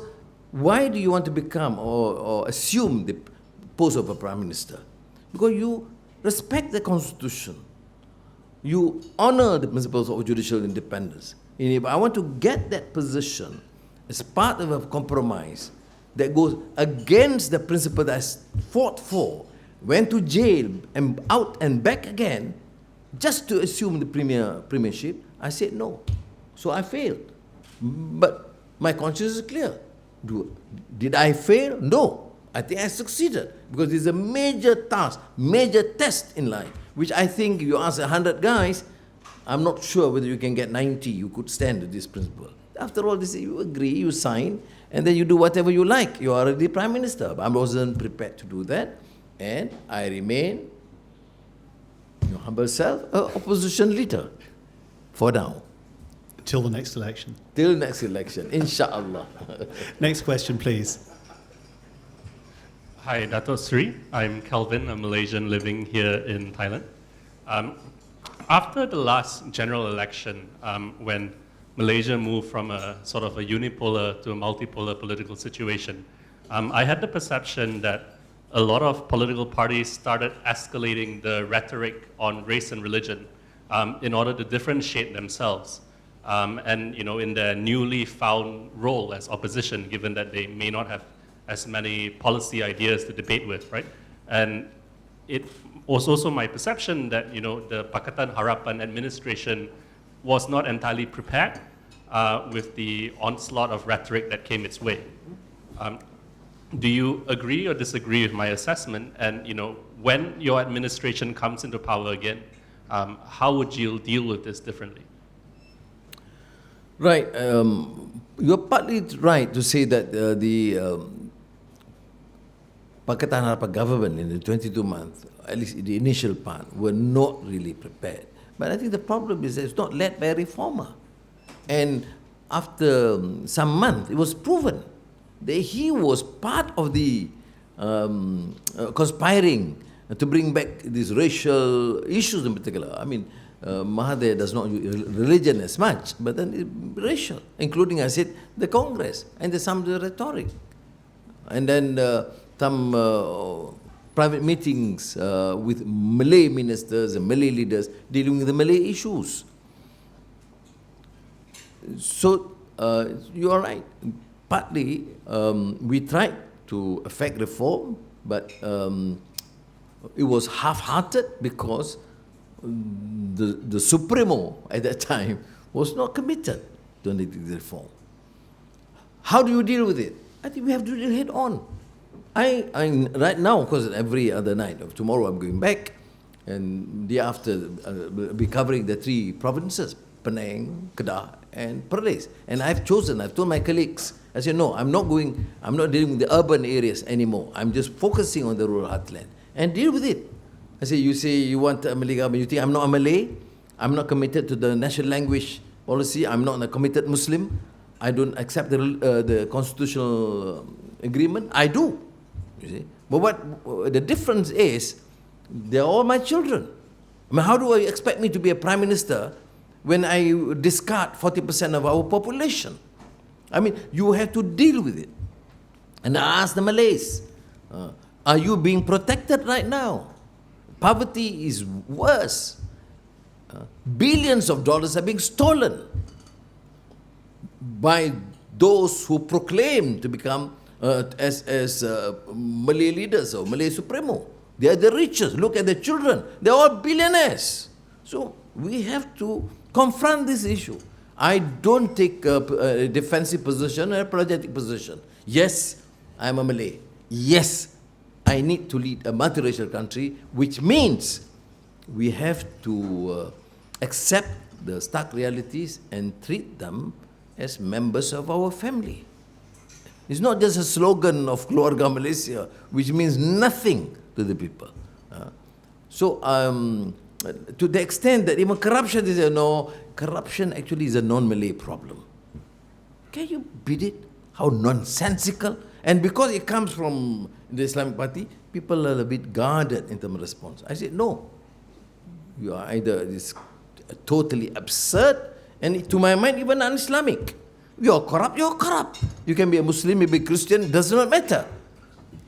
why do you want to become or assume the post of a Prime Minister? Because you respect the Constitution. You honor the principles of judicial independence. And if I want to get that position as part of a compromise that goes against the principle that I fought for, went to jail and out and back again, just to assume the premiership, I said no. So I failed. But my conscience is clear. Did I fail? No. I think I succeeded, because it's a major task, major test in life, which I think if you ask 100 guys, I'm not sure whether you can get 90 who could stand to this principle. After all, this, you agree, you sign, and then you do whatever you like. You are already Prime Minister. I wasn't prepared to do that, and I remain, your humble self, an opposition leader for now. Till the next election. Till next election, inshallah. Next question, please. Hi, Dato Sri. I'm Kelvin, a Malaysian living here in Thailand. After the last general election, when Malaysia moved from a sort of a unipolar to a multipolar political situation, I had the perception that a lot of political parties started escalating the rhetoric on race and religion in order to differentiate themselves. And in their newly found role as opposition, given that they may not have as many policy ideas to debate with, right? And it was also my perception that the Pakatan Harapan administration was not entirely prepared with the onslaught of rhetoric that came its way. Do you agree or disagree with my assessment? And when your administration comes into power again, how would you deal with this differently? Right. You're partly right to say that the Pakatan Harapan government in the 22 months, at least in the initial part, were not really prepared. But I think the problem is that it's not led by a reformer. And after some months, it was proven that he was part of the conspiring to bring back these racial issues in particular. I mean, Mahathir does not use religion as much, but then racial, including, I said, the Congress, and there's some of the rhetoric. And then some private meetings with Malay ministers and Malay leaders dealing with the Malay issues. So you are right. Partly we tried to effect reform, but it was half-hearted because the Supremo at that time was not committed to the reform. How do you deal with it? I think we have to deal head on. I right now, of course, every other night of tomorrow I'm going back, and the after I'll be covering the 3 provinces, Penang, Kedah, and Perlis. And I've told my colleagues, I said, no, I'm not dealing with the urban areas anymore. I'm just focusing on the rural heartland and deal with it. I say you want a Malay government, you think I'm not a Malay? I'm not committed to the national language policy. I'm not a committed Muslim. I don't accept the constitutional agreement. I do, you see. But what the difference is, they're all my children. I mean, how do you expect me to be a prime minister when I discard 40% of our population? I mean, you have to deal with it. And I ask the Malays, are you being protected right now? Poverty is worse. Billions of dollars are being stolen by those who proclaim to become as Malay leaders or Malay Supremo. They are the richest. Look at the children. They're all billionaires. So we have to confront this issue. I don't take a defensive position or a apologetic position. Yes, I'm a Malay. Yes, I need to lead a multiracial country, which means we have to accept the stark realities and treat them as members of our family. It's not just a slogan of Keluarga Malaysia, which means nothing to the people. So to the extent that even corruption is corruption actually is a non-Malay problem. Can you beat it? How nonsensical. And because it comes from the Islamic Party, people are a bit guarded in terms of response. I said, no. You are either this totally absurd, and to my mind, even un-Islamic. You're corrupt. You can be a Muslim, you be a Christian, it does not matter.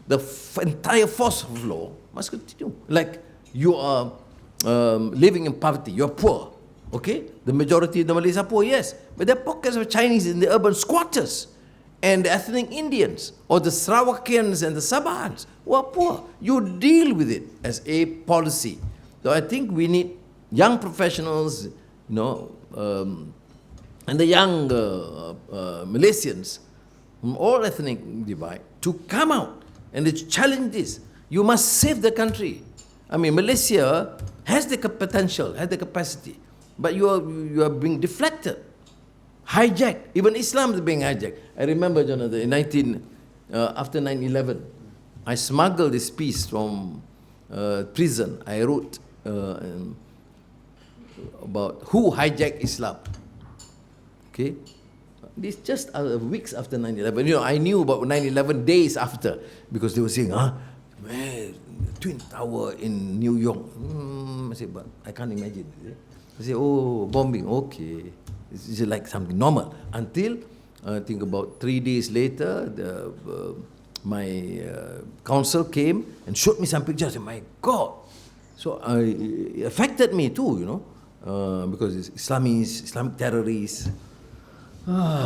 The entire force of law must continue. Like you are living in poverty, you're poor, okay? The majority of the Malays are poor, yes. But there are pockets of Chinese in the urban squatters and the ethnic Indians or the Sarawakians and the Sabahans who are poor. You deal with it as a policy. So I think we need young professionals, and the young Malaysians from all ethnic divide to come out and to challenge this. You must save the country. I mean, Malaysia has the potential, has the capacity, but you are being deflected, hijacked. Even Islam is being hijacked. I remember, Jonathan, after 9/11, I smuggled this piece from prison. I wrote about who hijacked Islam. Okay, this just weeks after 9/11. I knew about 9/11 days after because they were saying, man, Twin Tower in New York. I said, but I can't imagine. They say, oh, bombing. Okay, it's like something normal. Until I think about 3 days later, my counsel came and showed me some pictures. I said, my God! So it affected me too, because it's Islamic terrorists.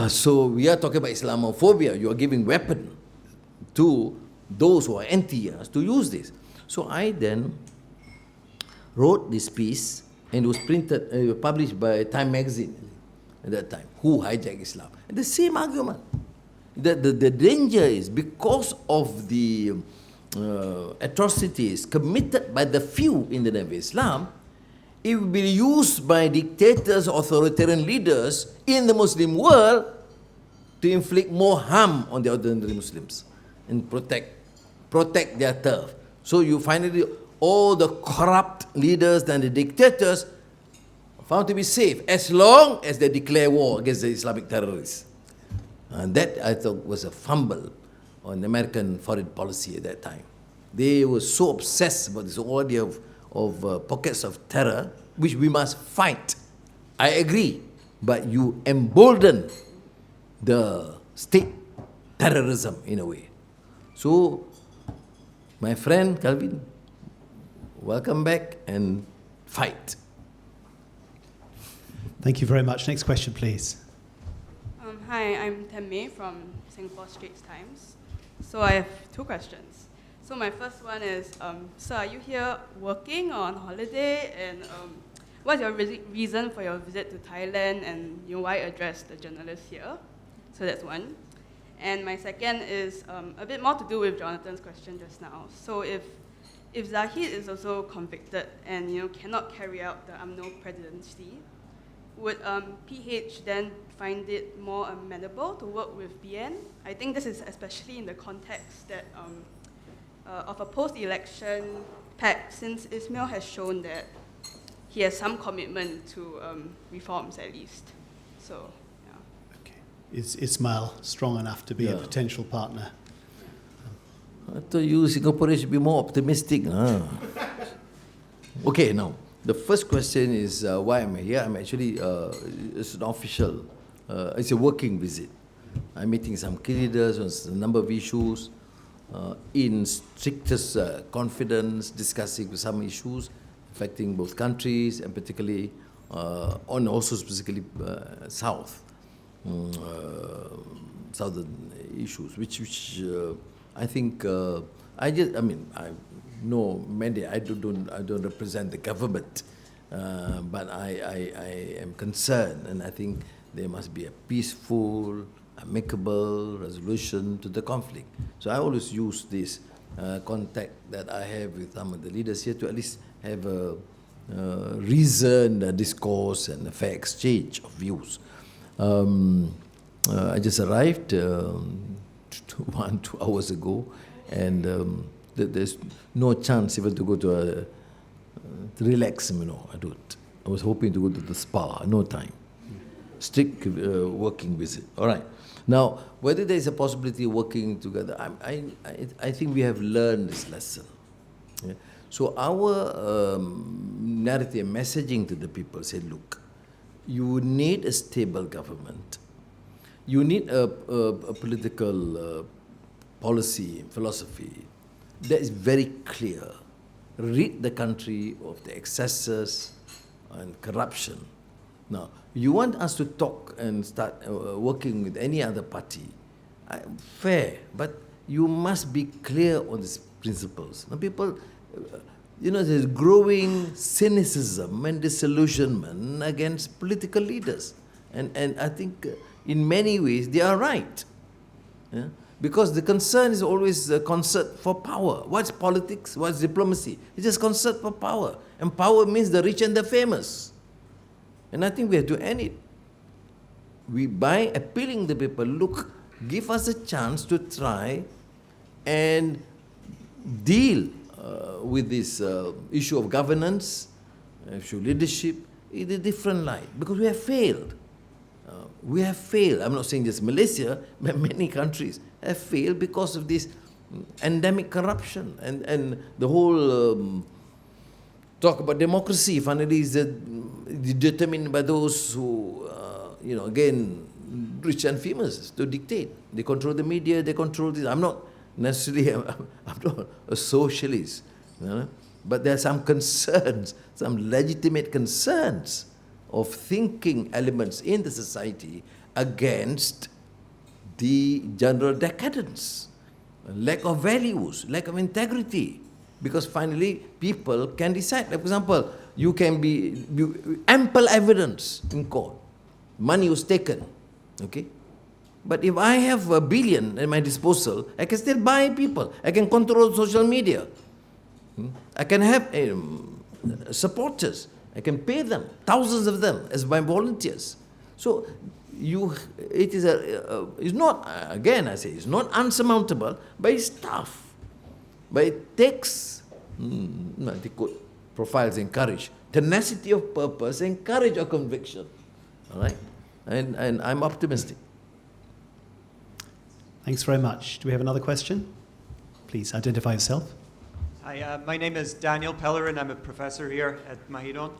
So we are talking about Islamophobia. You are giving weapon to those who are anti-us to use this. So I then wrote this piece, and it was published by Time magazine at that time. Who hijacked Islam? And the same argument. The danger is because of the atrocities committed by the few in the name of Islam, it will be used by dictators, authoritarian leaders in the Muslim world to inflict more harm on the ordinary Muslims and protect their turf. So you finally, all the corrupt leaders and the dictators are found to be safe as long as they declare war against the Islamic terrorists. And that, I thought, was a fumble on American foreign policy at that time. They were so obsessed about this whole idea of pockets of terror, which we must fight. I agree, but you embolden the state terrorism in a way. So, my friend Calvin, welcome back and fight. Thank you very much. Next question, please. Hi, I'm Temme from Singapore Straits Times. So I have two questions. So my first one is, sir, are you here working or on holiday? And what's your reason for your visit to Thailand, and why address the journalists here? So that's one. And my second is a bit more to do with Jonathan's question just now. So if Zahid is also convicted and cannot carry out the UMNO presidency, would PH then find it more amenable to work with BN? I think this is especially in the context that of a post-election pact, since Ismail has shown that he he has some commitment to reforms at least. So, yeah. Okay. Is Ismail strong enough to be a Yeah. potential partner? I thought you Singaporeans should be more optimistic. Huh? Okay, now, the first question is why am I here? I'm actually, it's an official, it's a working visit. I'm meeting some key leaders on a number of issues, in strictest confidence, discussing some issues affecting both countries and particularly, on also specifically South. Southern issues, which I think I have no mandate. I don't represent the government, but I am concerned, and I think there must be a peaceful, amicable resolution to the conflict. So I always use this contact that I have with some of the leaders here to at least have a reasoned discourse and a fair exchange of views. I just arrived 2 hours ago, and there's no chance even to go to relax, I don't. I was hoping to go to the spa, no time. Strict working visit. All right. Now, whether there is a possibility of working together, I think we have learned this lesson. Yeah? So our narrative messaging to the people said, look, you need a stable government. You need a political policy, philosophy that is very clear. Rid the country of the excesses and corruption. Now, you want us to talk and start working with any other party, fair, but you must be clear on these principles. Now, people, there's growing cynicism and disillusionment against political leaders. And I think in many ways they are right. Yeah? Because the concern is always a concern for power. What's politics? What's diplomacy? It's just concern for power. And power means the rich and the famous. And I think we have to end it. By appealing to people, look, give us a chance to try and deal with this issue of governance, issue of leadership in a different light. Because we have failed. We have failed. I'm not saying just Malaysia, but many countries have failed because of this endemic corruption. And the whole talk about democracy finally is determined by those who, again, rich and famous to dictate. They control the media, they control this. I'm not necessarily, I'm not a socialist, but there are some concerns, some legitimate concerns of thinking elements in the society against the general decadence, lack of values, lack of integrity. Because finally, people can decide. Like, for example, you can be ample evidence in court. Money was taken, okay? But if I have $1 billion at my disposal, I can still buy people. I can control social media. I can have supporters. I can pay them, thousands of them, as my volunteers. So it's not, again I say, it's not unsurmountable, but it's tough. But it takes, they could profiles and courage, tenacity of purpose and courage of conviction. All right? And I'm optimistic. Thanks very much. Do we have another question? Please identify yourself. Hi, my name is Daniel Pellerin. I'm a professor here at Mahathir.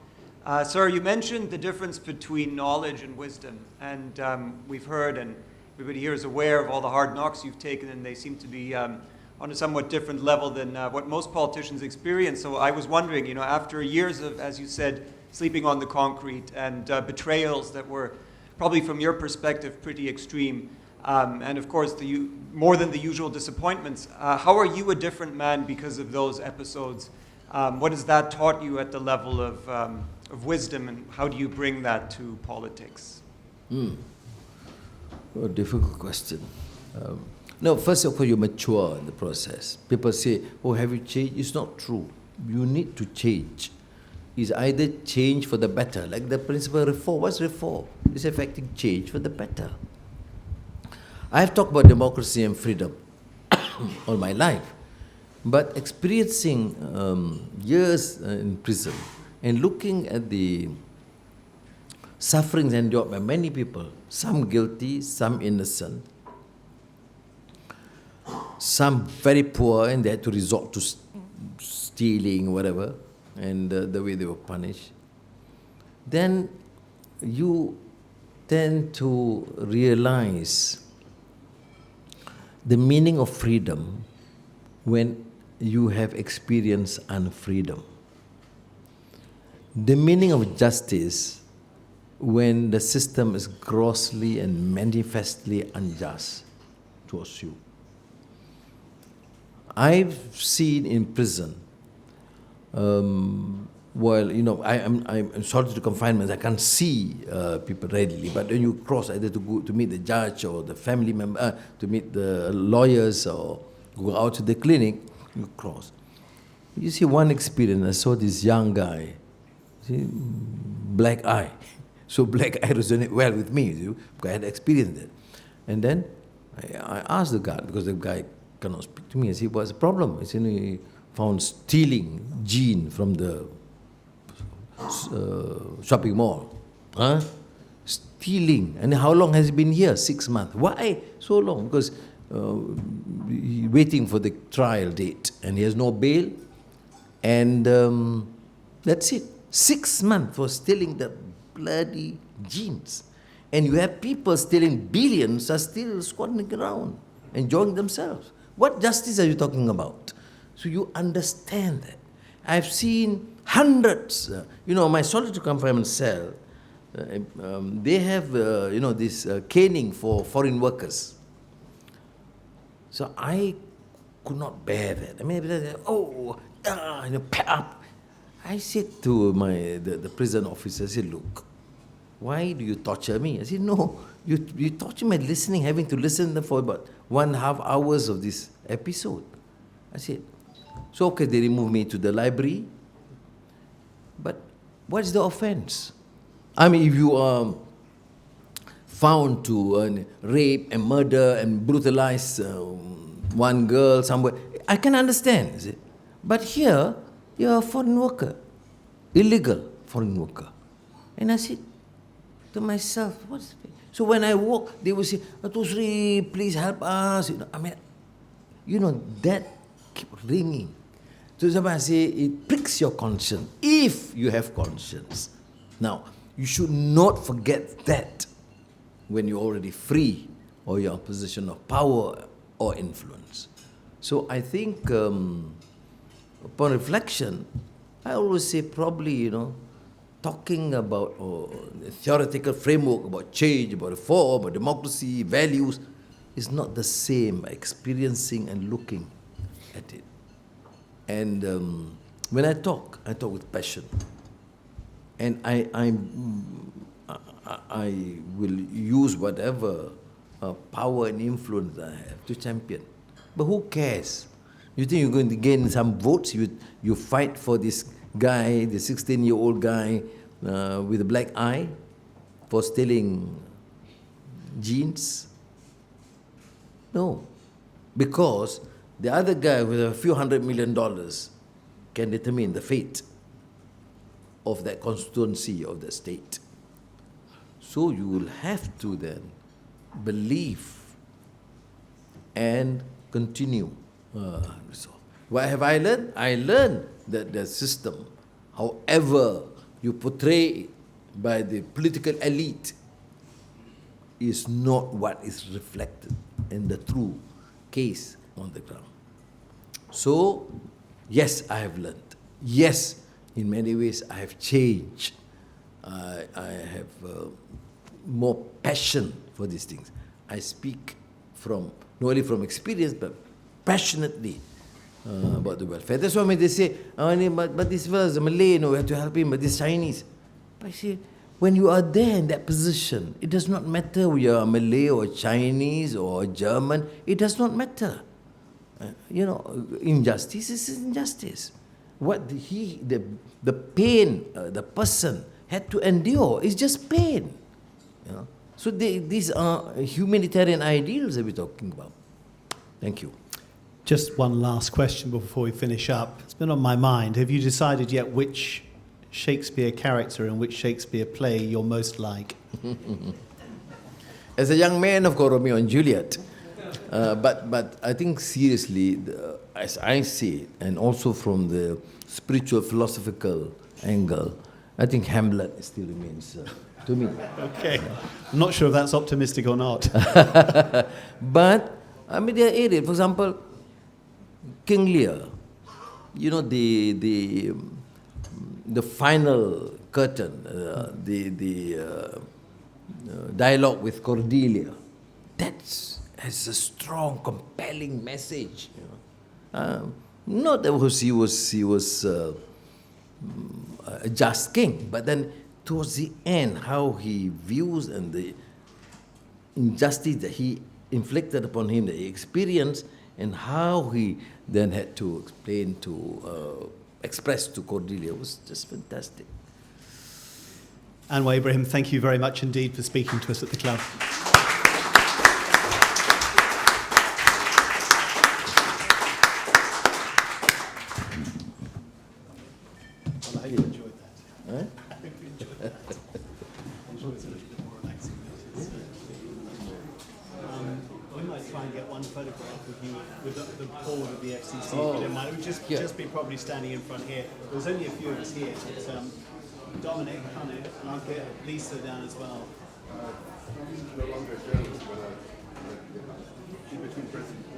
Sir, you mentioned the difference between knowledge and wisdom. And we've heard, and everybody here is aware of all the hard knocks you've taken, and they seem to be on a somewhat different level than what most politicians experience. So I was wondering, after years of, as you said, sleeping on the concrete and betrayals that were probably from your perspective pretty extreme, and of course more than the usual disappointments, how are you a different man because of those episodes? What has that taught you at the level of wisdom, and how do you bring that to politics? A difficult question. No, first of all, you mature in the process. People say, oh, have you changed? It's not true. You need to change. It's either change for the better, like the principle of reform. What's reform? It's affecting change for the better. I have talked about democracy and freedom all my life, but experiencing years in prison and looking at the sufferings endured by many people, some guilty, some innocent, some very poor and they had to resort to stealing, whatever, and the way they were punished, then you tend to realize the meaning of freedom when you have experienced unfreedom. The meaning of justice when the system is grossly and manifestly unjust towards you. I've seen in prison, well, you know, I'm sorry to confinement, I can't see people readily, but when you cross either to go to meet the judge or the family member, to meet the lawyers or go out to the clinic, you cross. You see one experience, I saw this young guy, see, black eye. So black eye resonate well with me, because I had experienced it. And then I asked the guy, because the guy cannot speak to me, I said, what's the problem? He said, he found stealing jean from the shopping mall. Huh? Stealing. And how long has he been here? 6 months. Why so long? Because he's waiting for the trial date and he has no bail. And that's it. 6 months for stealing the bloody jeans. And you have people stealing billions are still squatting around, enjoying themselves. What justice are you talking about? So you understand that. I've seen hundreds, you know, my solitary confinement cell, they have, you know, this caning for foreign workers. So I could not bear that. I mean, you know, pack up. I said to the prison officer, I said, look, why do you torture me? I said, no, you torture me listening, having to listen for about 1.5 hours of this episode. I said, so okay, they remove me to the library, but what is the offense? I mean, if you are found to rape and murder and brutalize one girl somewhere, I can understand, is it? But here, you're a foreign worker, illegal foreign worker. And I said to myself, what's the... So when I walk, they will say, Tusri, please help us. You know, I mean, you know, that keep ringing. So somebody I say, it pricks your conscience, if you have conscience. Now, you should not forget that when you're already free or you're in a position of power or influence. So I think, upon reflection, I always say probably, you know, talking about a theoretical framework about change, about reform, about democracy, values, is not the same experiencing and looking at it. And when I talk with passion. And I will use whatever power and influence I have to champion. But who cares? You think you're going to gain some votes? You fight for this guy, the 16-year-old guy with a black eye for stealing jeans? No. Because the other guy with a few $100 million can determine the fate of that constituency, of the state. So you will have to then believe and continue. So what have I learned? I learned that the system, however you portray it by the political elite, is not what is reflected in the true case on the ground. So, yes, I have learned. Yes, in many ways I have changed. I have more passion for these things. I speak from, not only from experience, but passionately about the welfare. That's why when they say, but this fellow is a Malay, we have to help him, but this Chinese. But I say, when you are there in that position, it does not matter whether you are a Malay or Chinese or German, it does not matter. You know, injustice is injustice. What the pain the person had to endure is just pain. You know? So these are humanitarian ideals that we're talking about. Thank you. Just one last question before we finish up. It's been on my mind. Have you decided yet which Shakespeare character in which Shakespeare play you're most like? As a young man, of course, Romeo and Juliet. But I think seriously, as I see it, and also from the spiritual philosophical angle, I think Hamlet still remains to me. Okay. I'm not sure if that's optimistic or not. But, I mean, there are areas, for example, King Lear, you know, the final curtain, the dialogue with Cordelia, that has a strong, compelling message. You know. Not that he was a just king, but then towards the end, how he views and the injustice that he inflicted upon him, that he experienced, and how he then had to express to Cordelia was just fantastic. Anwar Ibrahim, thank you very much indeed for speaking to us at the club. Well, I hope you enjoyed that. Huh? I hope you enjoyed that. I'm sure it's a little bit more relaxing. We might try and get one photograph with you with the board of the FCC, if you don't mind. It would just be probably standing in front here. There's only a few of us here. But, Dominic, Hanu, and I'll get Lisa down as well. No longer journalist, but in between presidents.